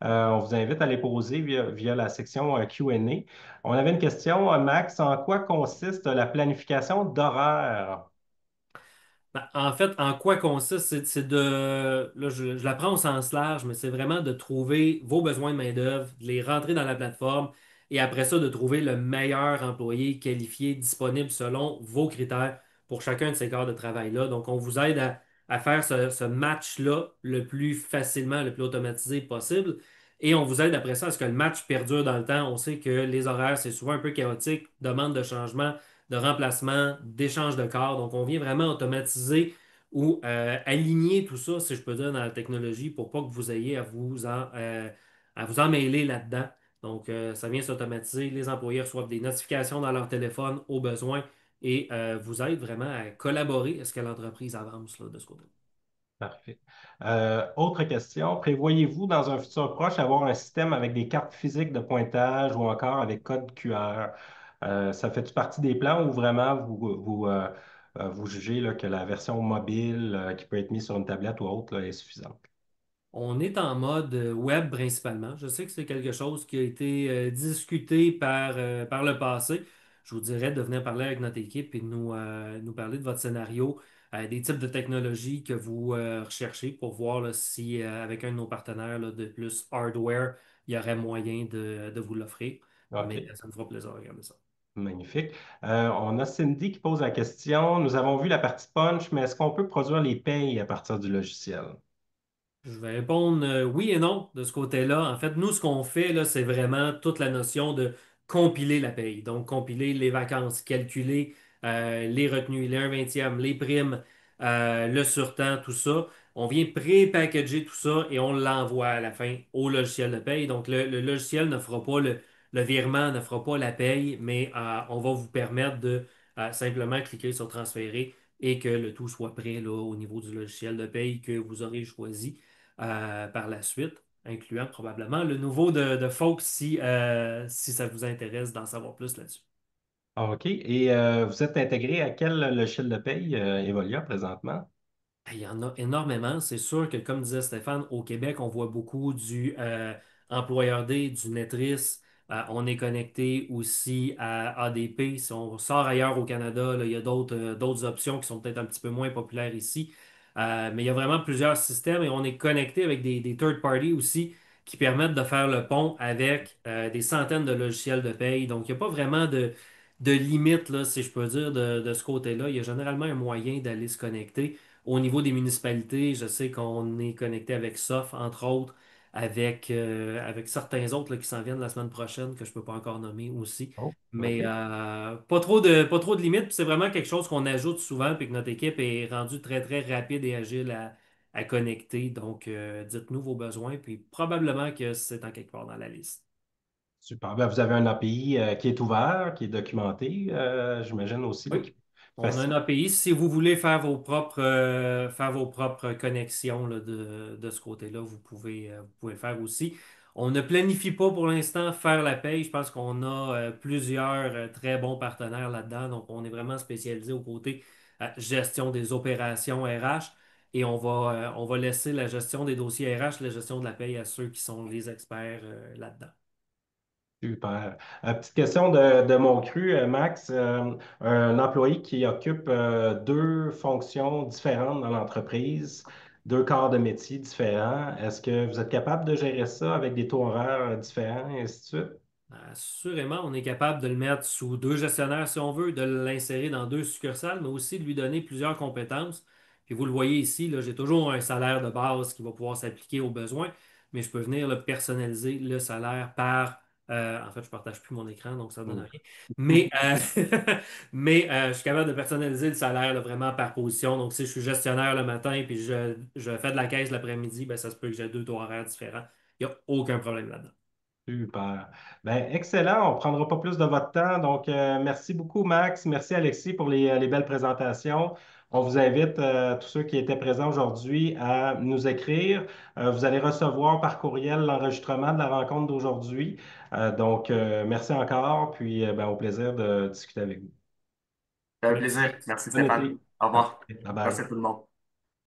on vous invite à les poser via la section Q&A. On avait une question, Max, en quoi consiste la planification d'horaire? Ben, en fait, en quoi consiste, c'est de, là, je la prends au sens large, mais c'est vraiment de trouver vos besoins de main-d'œuvre, de les rentrer dans la plateforme et après ça, de trouver le meilleur employé qualifié disponible selon vos critères pour chacun de ces corps de travail-là. Donc, on vous aide à faire ce match-là le plus facilement, le plus automatisé possible. Et on vous aide après ça à ce que le match perdure dans le temps. On sait que les horaires, c'est souvent un peu chaotique, demande de changement de remplacement, d'échange de corps. Donc, on vient vraiment automatiser ou aligner tout ça, si je peux dire, dans la technologie pour pas que vous ayez à vous emmêler là-dedans. Donc, ça vient s'automatiser. Les employés reçoivent des notifications dans leur téléphone au besoin et vous aide vraiment à collaborer à ce que l'entreprise avance là, de ce côté. Parfait. Autre question, prévoyez-vous dans un futur proche avoir un système avec des cartes physiques de pointage ou encore avec code QR? Ça fait-tu partie des plans ou vraiment vous jugez là, que la version mobile qui peut être mise sur une tablette ou autre là, est suffisante? On est en mode web principalement. Je sais que c'est quelque chose qui a été discuté par le passé. Je vous dirais de venir parler avec notre équipe et de nous parler de votre scénario, des types de technologies que vous recherchez pour voir là, si, avec un de nos partenaires là, de plus hardware, il y aurait moyen de vous l'offrir. Mais OK. ça me fera plaisir de regarder ça. Magnifique. On a Cindy qui pose la question. Nous avons vu la partie punch, mais est-ce qu'on peut produire les payes à partir du logiciel? Je vais répondre oui et non de ce côté-là. En fait, nous, ce qu'on fait, là, c'est vraiment toute la notion de compiler la paye. Donc, compiler les vacances, calculer les retenues, les 1/20, les primes, le surtemps, tout ça. On vient pré-packager tout ça et on l'envoie à la fin au logiciel de paye. Donc, le logiciel ne fera pas le virement, ne fera pas la paye, mais on va vous permettre de simplement cliquer sur transférer et que le tout soit prêt là, au niveau du logiciel de paye que vous aurez choisi par la suite, incluant probablement le nouveau de Folks si ça vous intéresse d'en savoir plus là-dessus. Ah, OK. Et vous êtes intégré à quel logiciel de paye Evolia présentement? Il y en a énormément. C'est sûr que, comme disait Stéphane, au Québec, on voit beaucoup du Employeur D, du Netris, On est connecté aussi à ADP. Si on sort ailleurs au Canada, là, il y a d'autres options qui sont peut-être un petit peu moins populaires ici. Mais il y a vraiment plusieurs systèmes et on est connecté avec des third parties aussi qui permettent de faire le pont avec des centaines de logiciels de paye. Donc, il n'y a pas vraiment de limite, là, si je peux dire, de ce côté-là. Il y a généralement un moyen d'aller se connecter. Au niveau des municipalités, je sais qu'on est connecté avec SOF, entre autres, avec certains autres là, qui s'en viennent la semaine prochaine, que je ne peux pas encore nommer aussi. Oh, Mais OK. pas trop de limites. Puis c'est vraiment quelque chose qu'on ajoute souvent, puis que notre équipe est rendue très, très rapide et agile à connecter. Donc, dites-nous vos besoins, puis probablement que c'est en quelque part dans la liste. Super. Ben, vous avez un API qui est ouvert, qui est documenté, j'imagine aussi, là, Oui. qui On a un facilite. API. Si vous voulez faire vos propres connexions là, de ce côté-là, vous pouvez le faire aussi. On ne planifie pas pour l'instant faire la paye. Je pense qu'on a plusieurs très bons partenaires là-dedans. Donc, on est vraiment spécialisé au côté gestion des opérations RH et on va laisser la gestion des dossiers RH, la gestion de la paye à ceux qui sont les experts là-dedans. Super. Petite question de mon cru, Max. Un employé qui occupe deux fonctions différentes dans l'entreprise, deux corps de métier différents, est-ce que vous êtes capable de gérer ça avec des taux horaires différents et ainsi de suite? Assurément, on est capable de le mettre sous deux gestionnaires si on veut, de l'insérer dans deux succursales, mais aussi de lui donner plusieurs compétences. Puis vous le voyez ici, là, j'ai toujours un salaire de base qui va pouvoir s'appliquer aux besoins, mais je peux venir là, personnaliser le salaire en fait, je ne partage plus mon écran, donc ça ne donne Hmm. rien. Mais je suis capable de personnaliser le salaire là, vraiment par position. Donc si je suis gestionnaire le matin puis je fais de la caisse l'après-midi, ben, ça se peut que j'ai deux taux horaires différents. Il n'y a aucun problème là-dedans. Super. Ben, excellent. On ne prendra pas plus de votre temps. Donc, merci beaucoup, Max. Merci, Alexis, pour les belles présentations. On vous invite, tous ceux qui étaient présents aujourd'hui, à nous écrire. Vous allez recevoir par courriel l'enregistrement de la rencontre d'aujourd'hui. Donc, merci encore. Puis, ben, au plaisir de discuter avec vous. Un Merci. plaisir. Merci Bon Stéphane. été. Au Parfait. revoir. Bye Merci à bye. tout le monde.